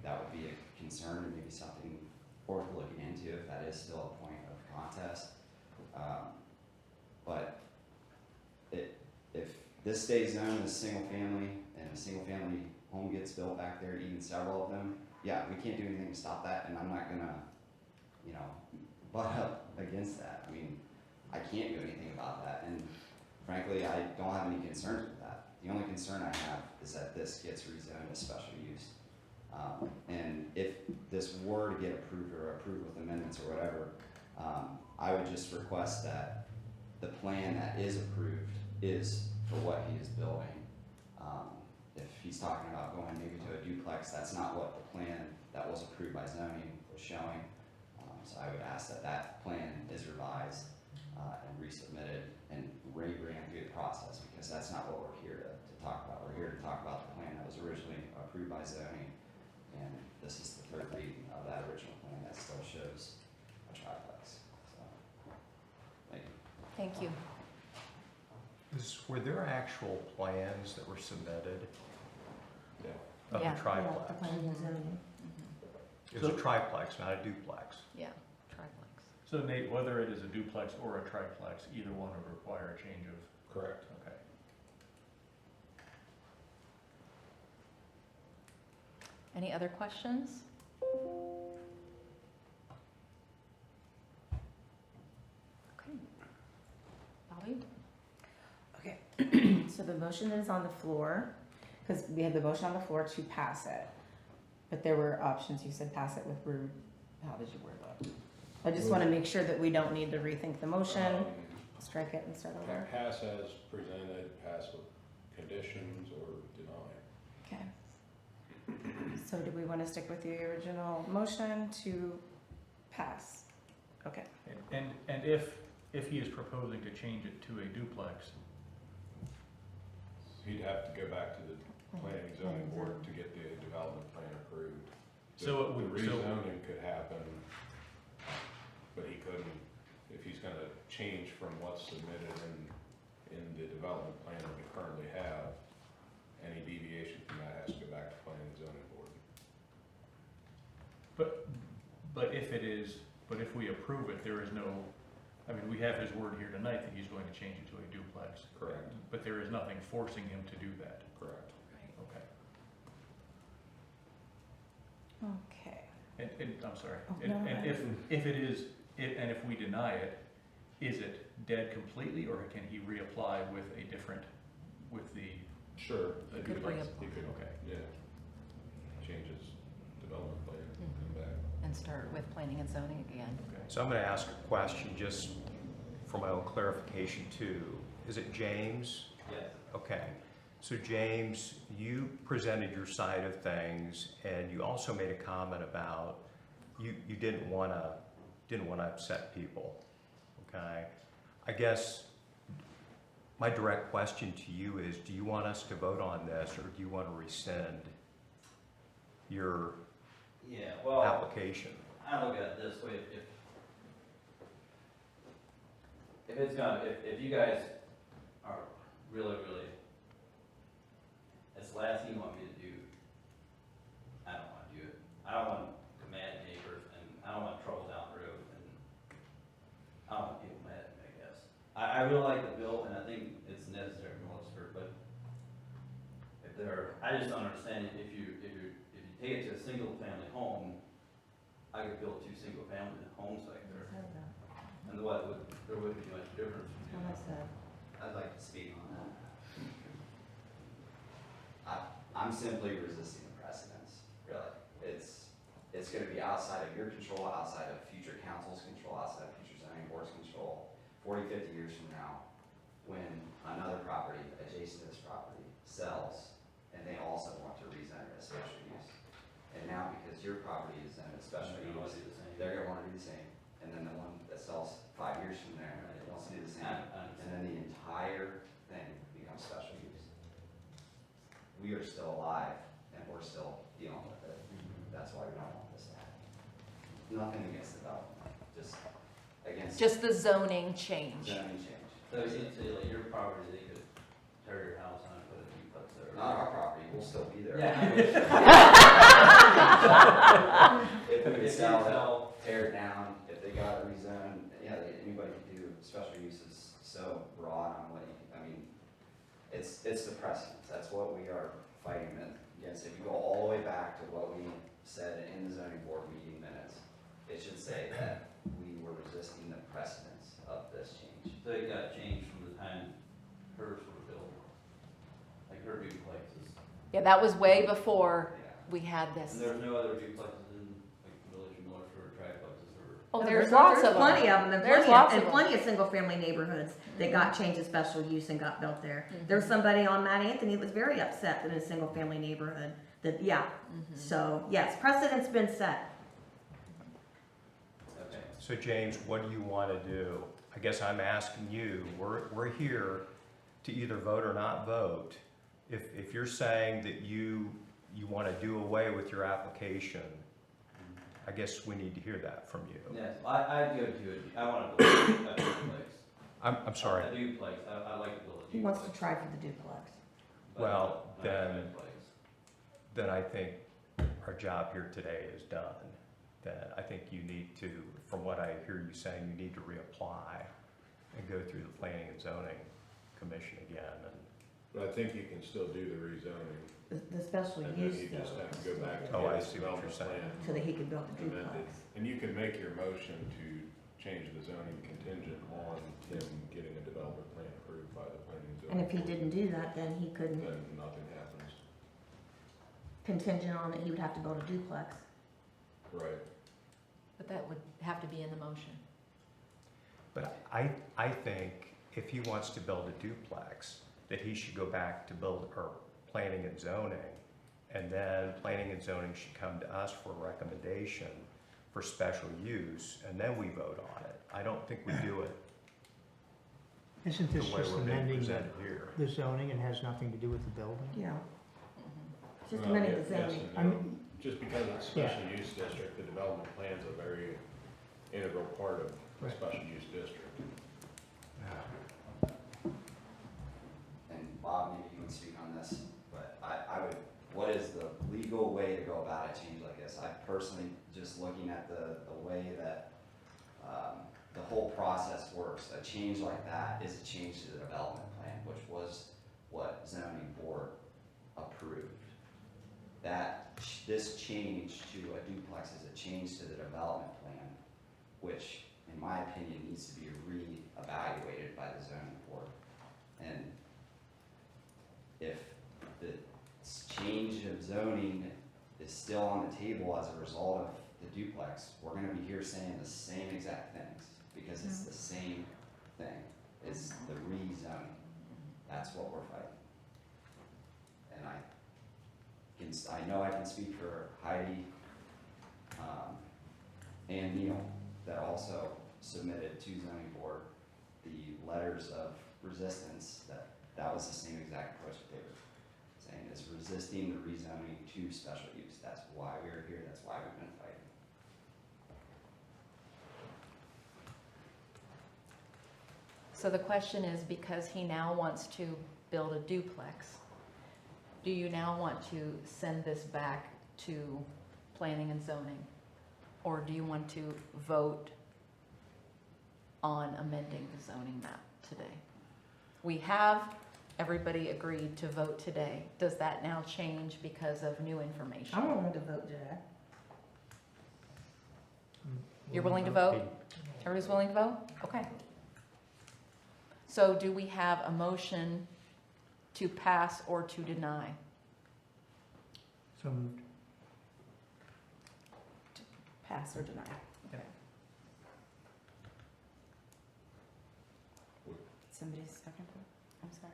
That would be a concern and maybe something worth looking into if that is still a point of contest. But if this stays known as single family and a single family home gets built back there, even several of them, yeah, we can't do anything to stop that, and I'm not gonna, butt up against that. I mean, I can't do anything about that, and frankly, I don't have any concerns with that. The only concern I have is that this gets rezoned as special use. And if this were to get approved or approved with amendments or whatever, I would just request that the plan that is approved is for what he is building. If he's talking about going maybe to a duplex, that's not what the plan that was approved by zoning was showing. So I would ask that that plan is revised and resubmitted and ran through the process, because that's not what we're here to talk about. We're here to talk about the plan that was originally approved by zoning, and this is the third reading of that original plan that still shows a triplex. So, thank you. Thank you. Were there actual plans that were submitted of Yeah. the triplex? Yeah, the planning and zoning. It was a triplex, not a duplex. Yeah, triplex. So Nate, whether it is a duplex or a triplex, either one would require a change of. Correct. Okay. Any other questions? Okay. Bobby? Okay, so the motion is on the floor, because we had the motion on the floor to pass it. But there were options, you said pass it with rude, how did you word that? I just want to make sure that we don't need to rethink the motion, strike it and start over. Pass as presented, pass with conditions, or deny. Okay. So do we want to stick with the original motion to pass? Okay. And if he is proposing to change it to a duplex, He'd have to go back to the planning and zoning board to get the development plan approved. So it would- The rezoning could happen, but he couldn't, if he's gonna change from what's submitted in the development plan that we currently have, any deviation from that has to go back to planning and zoning board. but if we approve it, there is no, I mean, we have his word here tonight that he's going to change it to a duplex. Correct. But there is nothing forcing him to do that. Correct. Okay. Okay. And I'm sorry. Oh, And no, and if it is, and if we deny it, is it dead completely, or can he reapply with a different, with the Sure. the He could duplex? He could, Okay. yeah, change his development plan, come back. And start with planning and zoning again. Okay. So I'm going to ask a question just for my own clarification too. Is it James? Yes. Okay. So James, you presented your side of things, and you also made a comment about you didn't want to upset people. Okay. I guess my direct question to you is, do you want us to vote on this, or do you want to rescind your Yeah, well, application. I look at it this way, if it's gonna, if you guys are really, it's the last thing you want me to do, I don't wanna do it. I don't want mad neighbors, and I don't want trouble down the road, and I don't want people mad at me, I guess. I really like the bill, and I think it's necessary for Millersburg, but if there, I just don't understand if you take it to a single family home, I could build 2 single family homes like there, and there wouldn't be much difference. between them. I'd like to speak on that. I'm simply resisting the precedents, really. It's gonna be outside of your control, outside of future council's control, outside of future zoning board's control. 40, 50 years from now, when another property adjacent to this property sells, and they also want to rezone it as special use. And now, because your property is zoned as special They're gonna wanna use, do the same. they're gonna wanna do the same. And then the one that sells 5 years from there, wants to do the same. I And then the entire thing becomes special use. We are still alive, and we're still dealing with it. That's why we don't want this to happen. Nothing against development, just against Just the zoning change. zoning change. So you say like your property, they could tear your house down and put a duplex there. Not our property, we'll still be there. Yeah. If we could If you sell sell- it, tear it down, if they got it rezoned, yeah, anybody could do special uses so broad on what you, I mean, it's the precedence, that's what we are fighting against. If you go all the way back to what we said in the zoning board meeting minutes, it should say that we were resisting the precedence of this change. So it got changed from the time hers were built, like her duplexes. Yeah, that was way before Yeah. we had this. And there's no other duplexes in like Village of Millersburg, triplexes, or. Oh, there's lots of them. Plenty of them, and There's plenty lots of, of and them. plenty of single-family neighborhoods that got changed to special use and got built there. Mhm. There was somebody on Mount Anthony that was very upset that in a single-family neighborhood, that, yeah. Mhm. So, yes, precedent's been set. Okay. So James, what do you want to do? I guess I'm asking you, we're here to either vote or not vote. If you're saying that you want to do away with your application, I guess we need to hear that from you. Yes, I'd go to it, I want to build a duplex. I'm sorry. A duplex, I like to build a duplex. He wants to try for the duplex. but Well, not a then- duplex. Then I think our job here today is done. Then I think you need to, from what I hear you saying, you need to reapply and go through the Planning and Zoning Commission again. But I think you can still do the rezoning, The special and then use, you just have to go back to Oh, I get see the what you're development saying. plan so that he could build the amended. duplex. And you can make your motion to change the zoning contingent on him getting a development plan approved by the planning and zoning. And if he board. didn't do that, then he couldn't, Then nothing happens. contingent on that he would have to build a duplex. Right. But that would have to be in the motion. But I think if he wants to build a duplex, that he should go back to build, or planning and zoning, and then planning and zoning should come to us for a recommendation for special use, and then we vote on it. I don't think we do it Isn't the this way just we're being amending presented here. the zoning and has nothing to do with the building? Yeah. Just Well, amending the yes and zoning. no. I mean- Just because it's special use district, the development plan's a very integral part of a Right. special use district. And Bob, maybe you can speak on this, but I would, what is the legal way to go about a change like this? I personally, just looking at the way that, the whole process works, a change like that is a change to the development plan, which was what zoning board approved. This change to a duplex is a change to the development plan, which, in my opinion, needs to be re-evaluated by the zoning board. And if the change of zoning is still on the table as a result of the duplex, we're gonna be here saying the same exact things, because it's the same thing, it's the rezoning. That's what we're fighting. And I know I can speak for Heidi, and Neil, that also submitted to zoning board the letters of resistance, that was the same exact approach that they were saying. is resisting the rezoning to special use. That's why we are here, that's why we've been fighting. So the question is, because he now wants to build a duplex, do you now want to send this back to planning and zoning? Or do you want to vote on amending the zoning map today? We have everybody agreed to vote today. Does that now change because of new information? I'm willing to vote today. You're willing to vote? Everybody's willing to vote? Okay. So do we have a motion to pass or to deny? So moved. Pass or deny? Yep. Somebody's second? I'm sorry.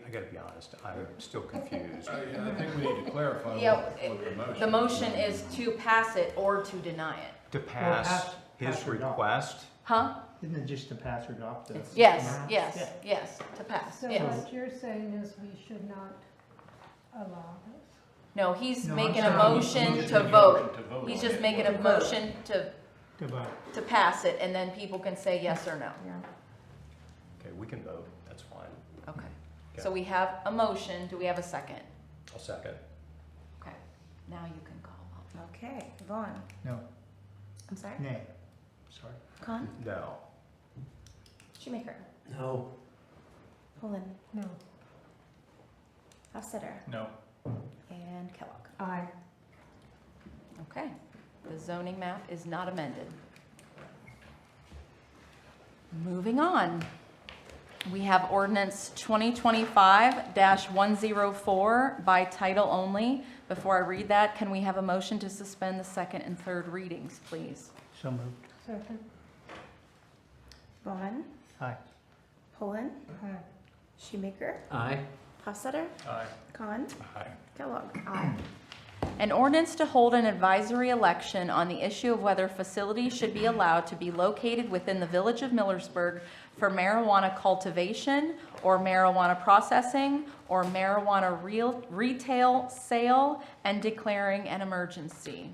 I gotta be honest, I'm still confused. I think we need to clarify Yeah, what the motion is. The motion is to pass it or to deny it. To pass pass his or adopt. request, Huh? Isn't it just to pass or adopt the? It's- Yes, map? yes, Yeah. yes, to pass, So yes. what you're saying is we should not allow this? No, he's No, I'm making a saying motion Just to make a vote. motion to vote He's on just it. making a motion To vote. to pass it, and then people can say yes or no. Yeah. okay, we can vote, that's fine. Okay. Okay. So we have a motion. Do we have a second? I'll second. Okay. Now you can call. Okay, Vaughn, No, I'm sorry, nay. Sorry. Con, No. Shoemaker, No, Pullen, No. Hofstadter, No. and Kellogg. Aye. Okay. The zoning map is not amended. Moving on. We have ordinance 2025-104 by title only. Before I read that, can we have a motion to suspend the second and third readings, please? So moved. Second. Vaughn, Aye. Pullen, Aye. Shoemaker, aye, Hofstadter, Aye. Con, Aye. Kellogg. Aye. An ordinance to hold an advisory election on the issue of whether facilities should be allowed to be located within the village of Millersburg for marijuana cultivation or marijuana processing or marijuana retail sale and declaring an emergency.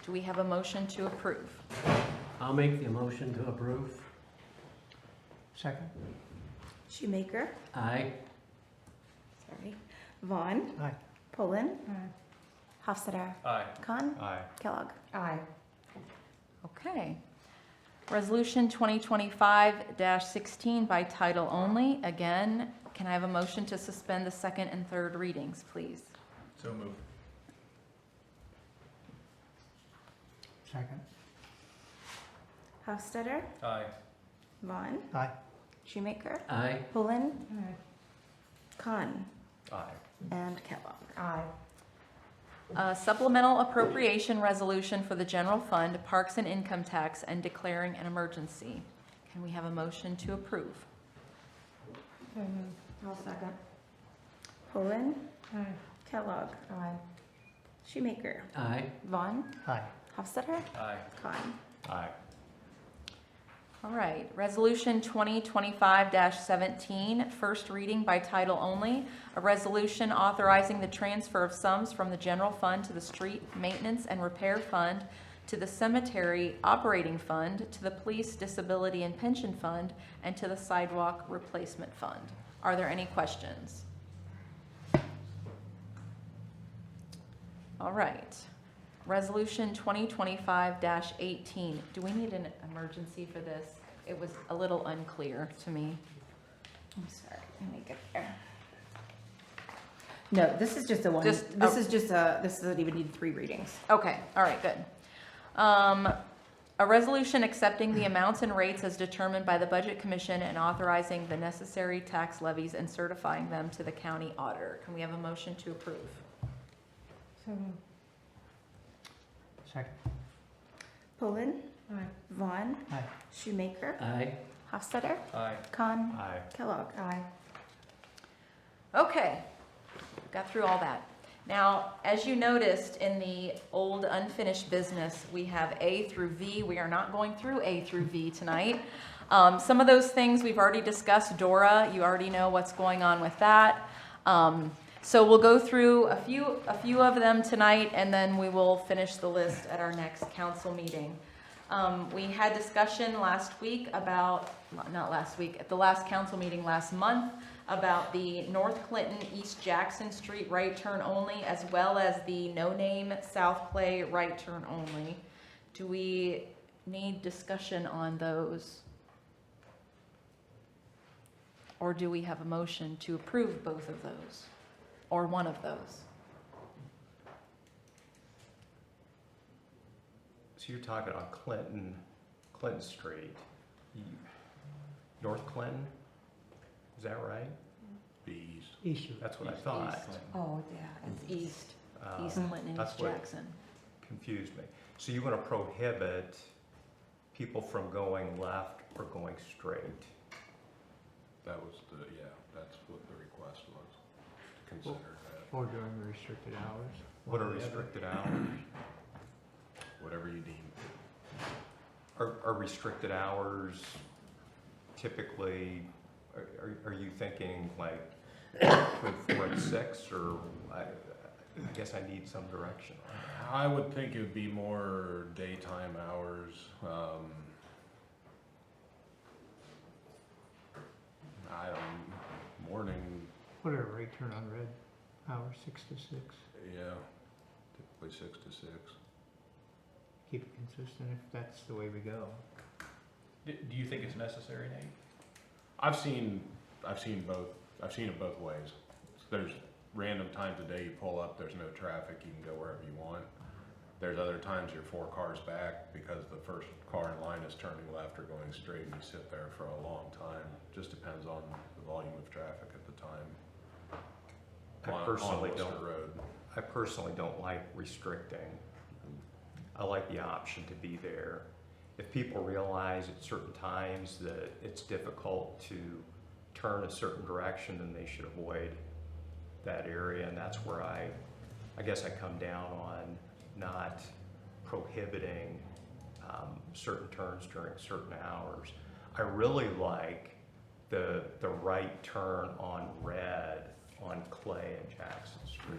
Do we have a motion to approve? I'll make the motion to approve. Second. Shoemaker, Aye, sorry, Vaughn, Aye. Pullen, Aye. Hofstadter, Aye. Con, Aye. Kellogg. aye, Okay. Resolution 2025-16 by title only. Again, can I have a motion to suspend the second and third readings, please? So moved. Second. Hofstadter, Aye. Vaughn, Aye. Shoemaker, aye, Pullen, Aye. Con, Aye. and Kellogg. aye, Supplemental appropriation resolution for the general fund, parks and income tax, and declaring an emergency. Can we have a motion to approve? So moved. I'll second. Pullen, Aye. Kellogg, Aye, Shoemaker, aye, Vaughn, Aye. Hofstadter, Aye. Con. Aye. All right, Resolution 2025-17, first reading by title only. A resolution authorizing the transfer of sums from the general fund to the street maintenance and repair fund, to the cemetery operating fund, to the police disability and pension fund, and to the sidewalk replacement fund. Are there any questions? All right. Resolution 2025-18. Do we need an emergency for this? It was a little unclear to me. I'm sorry, let me get there. No, this is just a one, Just- this is just a, this doesn't even need 3 readings. Okay, all right, good. A resolution accepting the amounts and rates as determined by the Budget Commission and authorizing the necessary tax levies and certifying them to the county auditor. Can we have a motion to approve? So moved. Second. Pullen, Aye. Vaughn, Aye. Shoemaker, aye, Hofstadter, Aye. Con, Aye. Kellogg. aye. Okay, got through all that. Now, as you noticed in the old unfinished business, we have A through V. We are not going through A through V tonight. Some of those things we've already discussed. Dora, you already know what's going on with that. So we'll go through a few of them tonight, and then we will finish the list at our next council meeting. We had discussion last week about, not last week, at the last council meeting last month, about the North Clinton, East Jackson Street right turn only, as well as the No Name South Clay right turn only. Do we need discussion on those? Or do we have a motion to approve both of those? Or one of those? So you're talking on Clinton Street, North Clinton? Is that right? Bees. Easter. That's what I thought. Oh, yeah, It's East Um, Clinton and that's East what Jackson. confused me. So you want to prohibit people from going left or going straight? That was that's what the request was, to consider that, Or during the restricted hours. What are One or the other. restricted hours? whatever you deem. Are restricted hours typically, are you thinking like between 4 and 6, or I guess I need some direction on that. I would think it would be more daytime hours. I don't, morning, Whatever, right turn on red, hours 6 to 6. yeah, typically 6 to 6. Keep it consistent if that's the way we go. Do you think it's necessary, Nate? I've seen both. I've seen it both ways. There's random times of day you pull up, there's no traffic, you can go wherever you want. There's other times you're 4 cars back because the first car in line is turning left or going straight, and you sit there for a long time. Just depends on the volume of traffic at the time. I personally on Worcester don't. Road. I personally don't like restricting. I like the option to be there. If people realize at certain times that it's difficult to turn a certain direction, then they should avoid that area, and that's where I guess I come down on not prohibiting certain turns during certain hours. I really like the right turn on red on Clay and Jackson Street.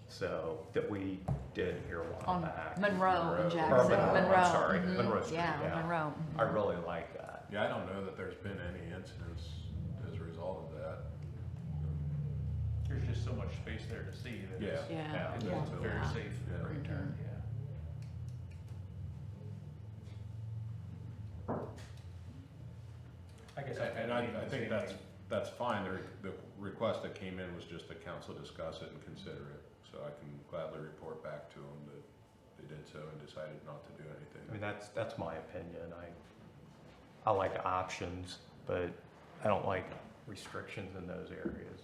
So, that we did here a while On back. Monroe and Monroe. Jackson. Monroe, I'm sorry, Mhm. Monroe Street, Yeah, yeah. Monroe. I really like that. Yeah, I don't know that there's been any incidents as a result of that. There's just so much space there to see that it's, Yeah. it's Yeah. a very Yeah. safe Yeah. right turn, yeah. I guess I think that's fine. The request that came in was just the council discuss it and consider it. So I can gladly report back to them that they did so and decided not to do anything. I mean, that's my opinion. I like options, but I don't like restrictions in those areas.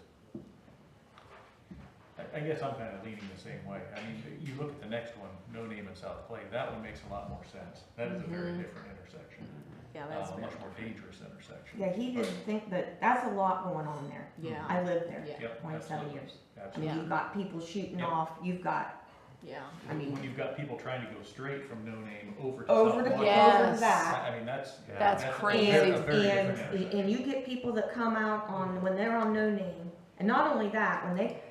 I guess I'm kind of leaning the same way. I mean, you look at the next one, No Name in South Clay, that one makes a lot more sense. That is a very different intersection. Yeah, that's A very much more dangerous intersection. Yeah, he didn't think that, that's a lot going on there. Yeah. I lived there Yeah. Yep, 27 absolutely. years. I Absolutely. mean, you've got people shooting Yep. off, you've got, Yeah. I mean, When you've got people trying to go straight from No Name over to over South to, Clay. Yeah. over to that. I mean, that's. That's a crazy. very- And, a very different intersection. and you get people that come out on, when they're on No Name, and not only that,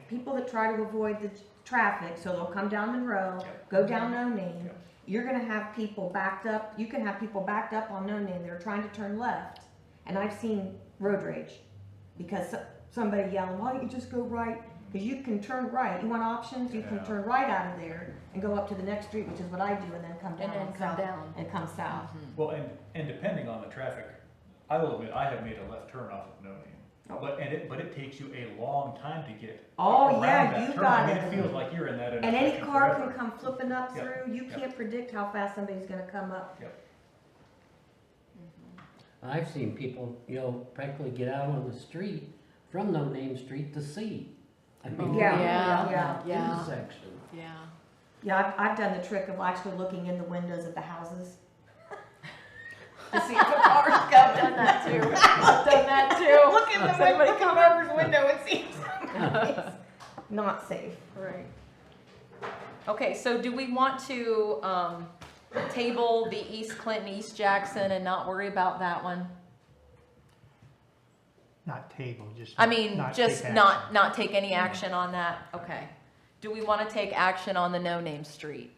people that try to avoid the traffic, so they'll come down Monroe, Yep. go down No Name, Yep. you're gonna have people backed up, you can have people backed up on No Name that are trying to turn left, and I've seen road rage, because somebody yelling, why don't you just go right? Because you can turn right, you want options, you can Yeah. turn right out of there and go up to the next street, which is what I do, and then come down And then on come south, down. and come south. Well, and depending on the traffic, I will admit, I have made a left turn off of No Name. Oh. But it takes you a long time to get Oh, around yeah, that you turn. I mean, gotta- it feels like you're in that And intersection any car forever. can come flipping up Yep. through, you Yep. can't predict how fast somebody's gonna come up. I've seen people, practically get out on the street from No Name Street to see. I mean, Yeah, Yeah. yeah. Yeah. intersection. Yeah. Yeah, I've done the trick of actually looking in the windows of the houses. To see if a car's coming. Done that too. Done that too. Look in the window, look out over his window and see if somebody's not safe. Right. Okay, so do we want to table the East Clinton, East Jackson and not worry about that one? Not table, just. I mean, not just take not, action. not take any action on that? Okay. Do we want to take action on the no-name street?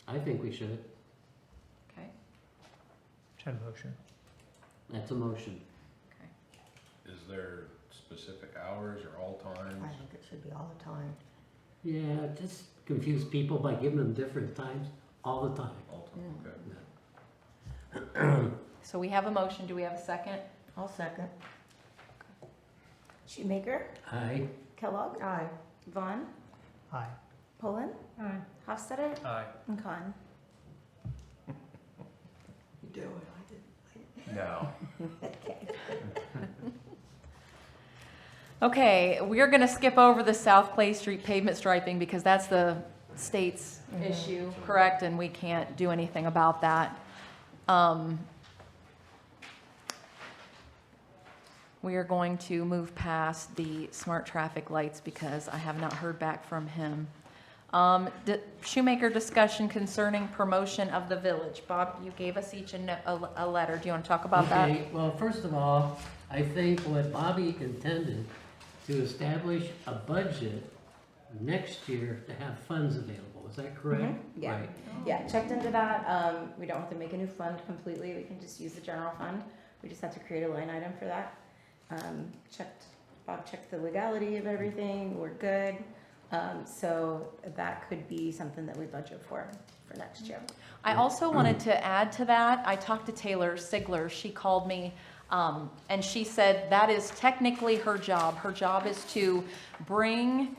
I think we should. Okay. Is that a motion? That's a motion. Is there specific hours or all times? I think it should be all the time. Yeah, just confuse people by giving them different times all the time. All time, okay. So we have a motion. Do we have a second? I'll second. Shoemaker, Aye. Kellogg, Aye. Vaughn, Aye. Poland, Aye. Hofstadter, Aye. and Khan. You do it, No. Okay, we're gonna skip over the South Clay Street pavement striping because that's the state's issue, correct? And we can't do anything about that. We are going to move past the smart traffic lights because I have not heard back from him. Shoemaker discussion concerning promotion of the village. Bob, you gave us each a letter. Do you want to talk about that? Okay, well, first of all, I think what Bobby intended to establish a budget next year to have funds available. Is that correct? Yeah. Right. Yeah, checked into that. We don't have to make a new fund completely. We can just use the general fund. We just have to create a line item for that. Bob checked the legality of everything. We're good. So that could be something that we budget for next year. I also wanted to add to that, I talked to Taylor Sigler, she called me, and she said that is technically her job. Her job is to bring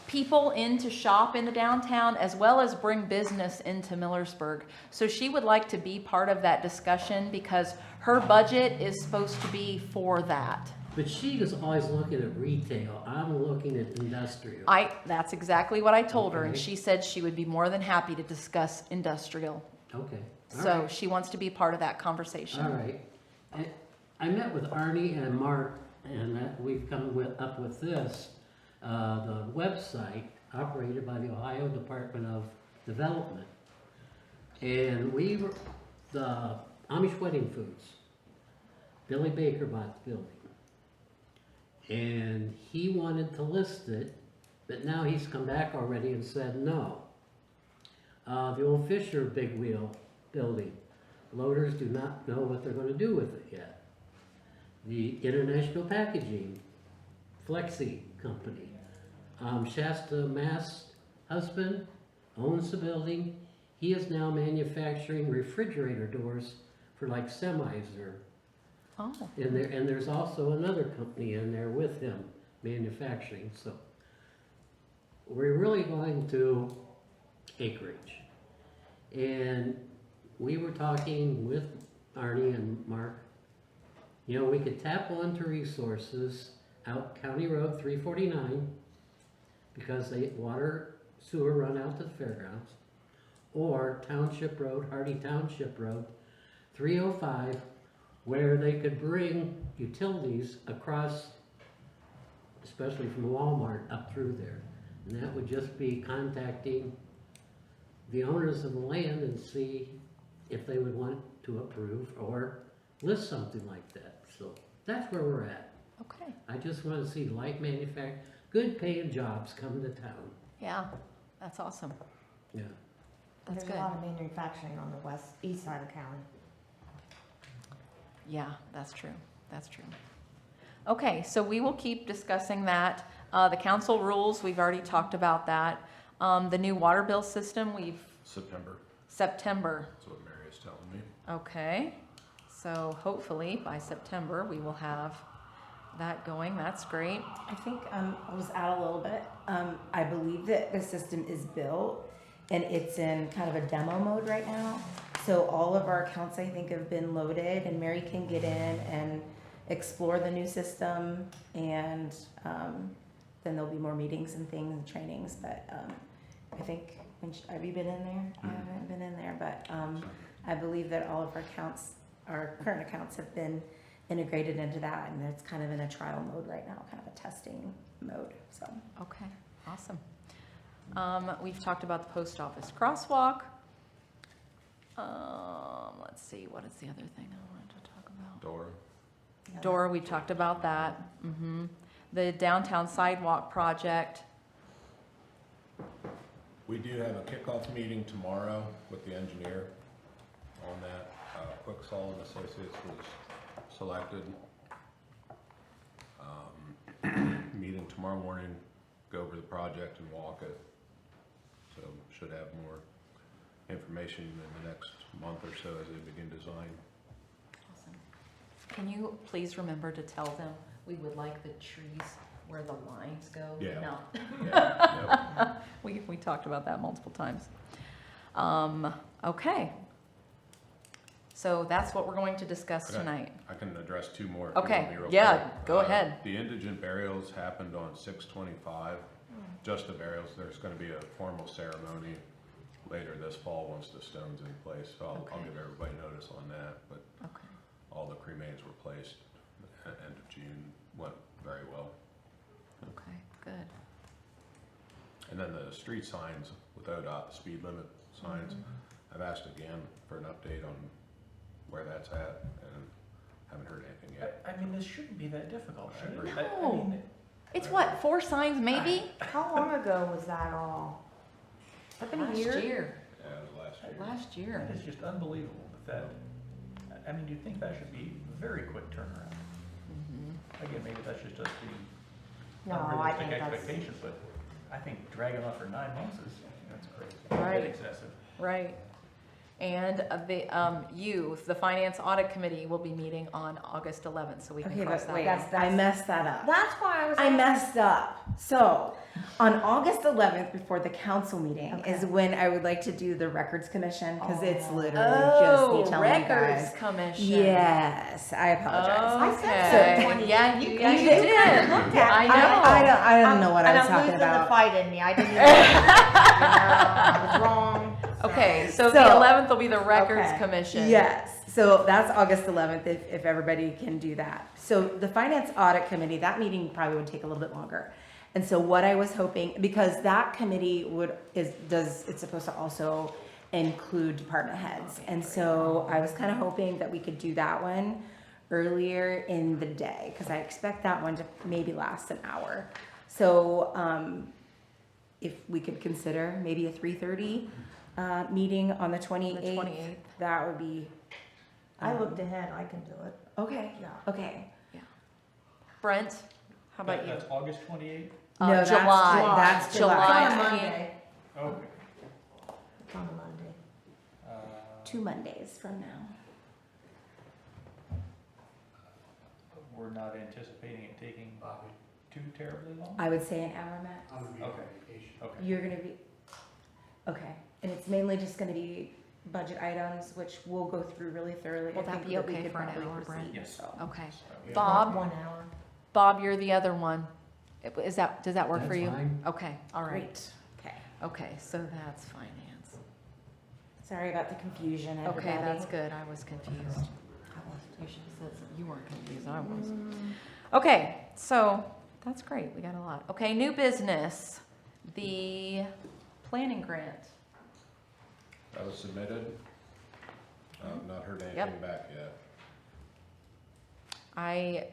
people in to shop in the downtown as well as bring business into Millersburg. So she would like to be part of that discussion because her budget is supposed to be for that. But she is always looking at retail. I'm looking at industrial. That's exactly what I told her, and Okay. she said she would be more than happy to discuss industrial. Okay. All So right. she wants to be part of that conversation. All right. I met with Arnie and Mark, and we've come up with this. The website operated by the Ohio Department of Development. And the Amish Wedding Foods, Billy Baker bought the building. And he wanted to list it, but now he's come back already and said no. The old Fisher Big Wheel building, loaders do not know what they're going to do with it yet. The International Packaging, Flexi Company, Shasta Mast husband owns the building. He is now manufacturing refrigerator doors for like semis or Oh. in there, and there's also another company in there with him manufacturing. So we're really going to acreage. And we were talking with Arnie and Mark. You know, we could tap onto resources out County Road 349 because the water sewer run out to the fairgrounds, or Township Road, Hardy Township Road 305, where they could bring utilities across, especially from Walmart up through there. And that would just be contacting the owners of the land and see if they would want to approve or list something like that. So that's where we're at. Okay. I just want to see light good paying jobs come to town. Yeah, that's awesome. Yeah. That's There's good. a lot of manufacturing on the east side of the county. Yeah, that's true. That's true. Okay, so we will keep discussing that. The council rules, we've already talked about that. The new water bill system, September, September. that's what Mary is telling me. Okay, so hopefully by September, we will have that going. That's great. I think I'll just add a little bit. I believe that the system is built and it's in kind of a demo mode right now. So all of our accounts, I think, have been loaded and Mary can get in and explore the new system, and then there'll be more meetings and things and trainings. But I think, have you been in there? I haven't been in there, but I believe that all of our accounts, our current accounts, have been integrated into that, and it's kind of in a trial mode right now, kind of a testing mode. So Okay, awesome. We've talked about the post office crosswalk. Let's see, what is the other thing I wanted to talk about? Dora, we talked about that. The downtown sidewalk project. We do have a kickoff meeting tomorrow with the engineer on that. Quicksall and Associates was selected. Meeting tomorrow morning, go over the project and walk it. So should have more information in the next month or so as they begin design. Awesome. Can you please remember to tell them we would like the trees where the lines go? Yeah. No. Yeah, We talked about that multiple times. Okay. So that's what we're going to discuss Okay. tonight. I can address two more. if you Okay, want me real yeah, quick. go ahead. The indigent burials happened on 6/25. Just the burials. There's going to be a formal ceremony later this fall once the stone's in place. So I'll Okay. give everybody notice on that. But Okay. all the cremains were placed at end of June. Went very well. Okay, good. And then the street signs with ODOT, the speed limit signs. I've asked again for an update on where that's at and haven't heard anything yet. I mean, this shouldn't be that difficult, should it? No. I mean, It's what, 4 signs maybe? How long ago was that all? Has that been a Last year? year. Yeah, it was last year. Last year. that is just unbelievable that, I mean, you'd think that should be a very quick turnaround. Again, maybe that's just us being No, I unrealistic think that's, expectations, but I think dragging on for 9 months is, that's crazy. Right. Bit excessive. Right. And the Finance Audit Committee will be meeting on August 11th, so we can Okay, cross but that wait, out. I messed that up. that's why I was. I messed up. So, on August 11th, before the council meeting, is when I would like to do the Records Commission, because it's literally just me telling you Records guys. Commission. Yes, I apologize. Okay. Yeah, you did. looked at I it. know. I don't know what I was And I'm talking losing the about. fight in me. I didn't even, I was wrong. Okay, so the So- 11th will be the Records Okay. Commission. Yes, so that's August 11th, if everybody can do that. So the Finance Audit Committee, that meeting probably would take a little bit longer. And so what I was hoping, because that committee it's supposed to also include department heads. And so I was kind of hoping that we could do that one earlier in the day, because I expect that one to maybe last an hour. So if we could consider maybe a 3:30 meeting on the 28th. The 28th. That would be, I looked ahead, I can do it. okay, Yeah. okay. Brent, how about you? That's August 28th? No, that's July. That's July. July. It's on a Monday. Okay. It's on a Monday. 2 Mondays from now. We're not anticipating it taking too terribly long? I would say an hour max. I'm gonna be on Okay. vacation. Okay. You're gonna be, okay. And it's mainly just gonna be budget items, which we'll go through really thoroughly. Will I that think be that we okay could for an probably hour, proceed, Brent? Yes. so. Okay. Yeah. Bob? 1 hour. Bob, you're the other one. Does that work for That's you? fine. Okay, all right. Great, okay. Okay, so that's finance. Sorry about the confusion, everybody. Okay, that's good. I was confused. You should have said something. You weren't confused, I was. Okay, so that's great. We got a lot. Okay, new business. The planning grant. That was submitted. I've not heard anything Yep. back yet. I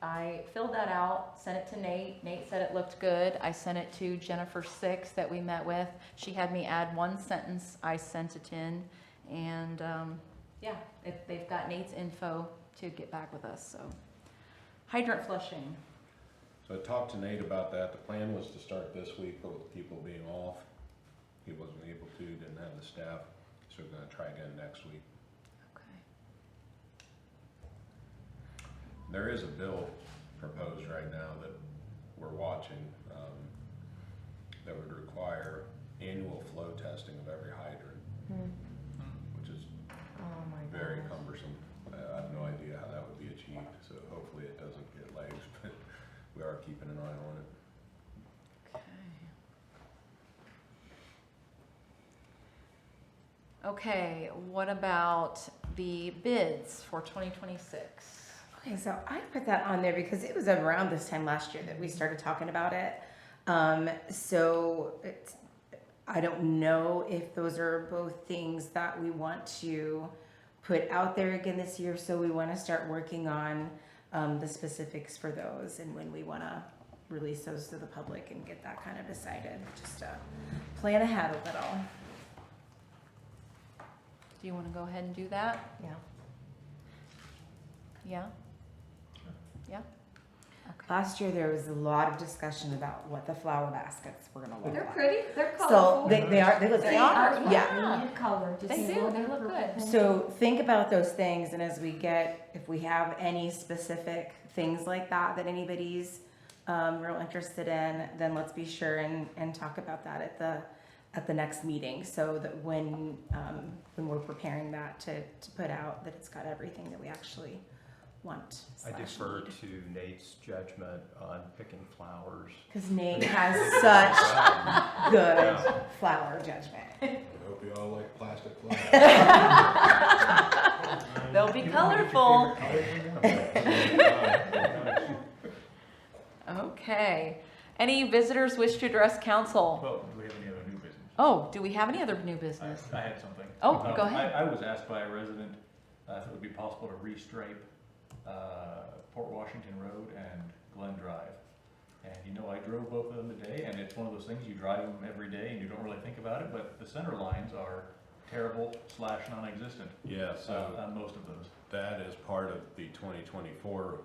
I filled that out, sent it to Nate. Nate said it looked good. I sent it to Jennifer Six that we met with. She had me add 1 sentence. I sent it in. And, yeah, if they've got Nate's info to get back with us, so. Hydrant flushing. So I talked to Nate about that. The plan was to start this week, but with people being off, he wasn't able to, didn't have the staff. So we're gonna try again next week. Okay. There is a bill proposed right now that we're watching, that would require annual flow testing of every hydrant, which is Oh my very gosh. cumbersome. I have no idea how that would be achieved, so hopefully it doesn't get legs, but we are keeping an eye on it. Okay, what about the bids for 2026? Okay, so I put that on there because it was around this time last year that we started talking about it. So I don't know if those are both things that we want to put out there again this year. So we want to start working on the specifics for those and when we want to release those to the public and get that kind of decided. Just to plan ahead a little. Do you want to go ahead and do that? Yeah. Yeah? Yeah? Okay. Last year there was a lot of discussion about what the flower baskets were going to look They're like. pretty, they're So colorful. they look They great. are, Yeah. yeah, they need color. Just They a do, little they bit look of good. purple. So think about those things, and as we get, if we have any specific things like that that anybody's real interested in, then let's be sure and talk about that at the next meeting, so that when we're preparing that to put out, that it's got everything that we actually want. I defer to Nate's judgment on picking flowers. Because Nate has such good Yeah. flower judgment. I hope you all like plastic flowers. They'll be colorful. Okay. Any visitors wish to address council? Well, do we have any other new business? Oh, do we have any other new business? I had something. Oh, go ahead. I was asked by a resident if it would be possible to restripe Port Washington Road and Glen Drive. And you know, I drove both of them today, and it's one of those things, you drive them every day and you don't really think about it, but the center lines are terrible / non-existent. Yeah, so On most of those. that is part of the 2024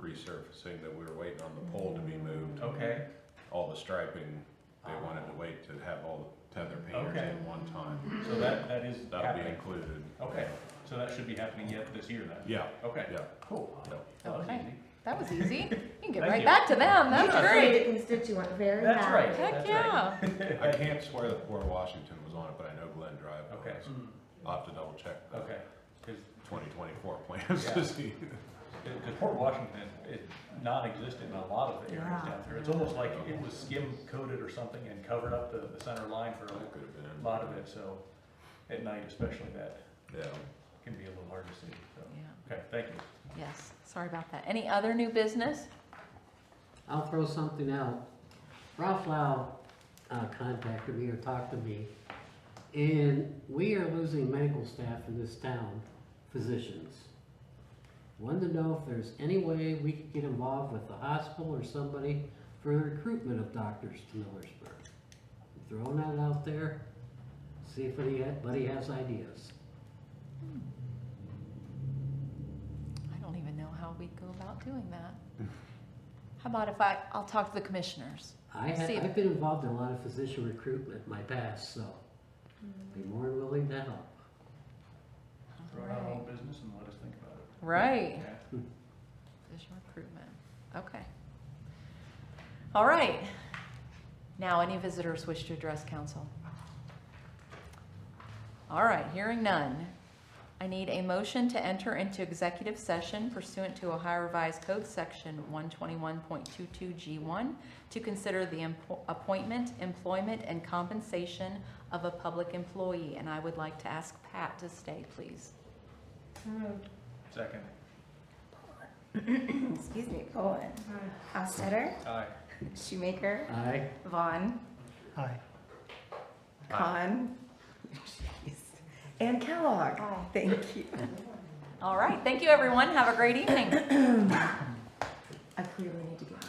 resurfacing that we were waiting on the pole to be moved. Okay, All the striping, they wanted to wait to have all the tether painters Okay. in one time. so that is That'll be happening. included. Okay, so that should be happening yet this year then? Yeah, Okay, yeah. cool. yeah. That was Okay. easy. That was easy. You can get Thank right you. back to them. You That's just great. made the constituent very happy. That's right. Heck That's yeah. I can't swear that Port Washington was on it, but I know Glen Drive was. Okay. I'll have to double check the Okay, because 2024 plans Yeah. to see. Port Washington is non-existent in a lot of the areas Yeah. down there. It's almost like it was skim coated or something and covered up the center line for That a could have been. lot of it, so at night especially, that Yeah. can be a little hard to see, so. Yeah. Okay, thank you. Yes, sorry about that. Any other new business? I'll throw something out. Ralph Lau contacted me or talked to me, and we are losing medical staff in this town, physicians. Wanted to know if there's any way we could get involved with the hospital or somebody for the recruitment of doctors to Millersburg. Throwing that out there, see if anybody has ideas. I don't even know how we'd go about doing that. How about if I'll talk to the commissioners? See if- I've been involved in a lot of physician recruitment in my past, so be more than willing to help. Throw it out all business and let us think about it. Right. Okay. Physician recruitment. Okay. All right. Now, any visitors wish to address council? All right, hearing none. I need a motion to enter into executive session pursuant to Ohio Revised Code Section 121.22G1 to consider the appointment, employment, and compensation of a public employee. And I would like to ask Pat to stay, please. Second. Excuse me, Poland. Hostetter, Aye. Shoemaker, Aye. Vaughn, Aye. Khan, and Kellogg. Thank you. All right, thank you, everyone. Have a great evening. I clearly need to get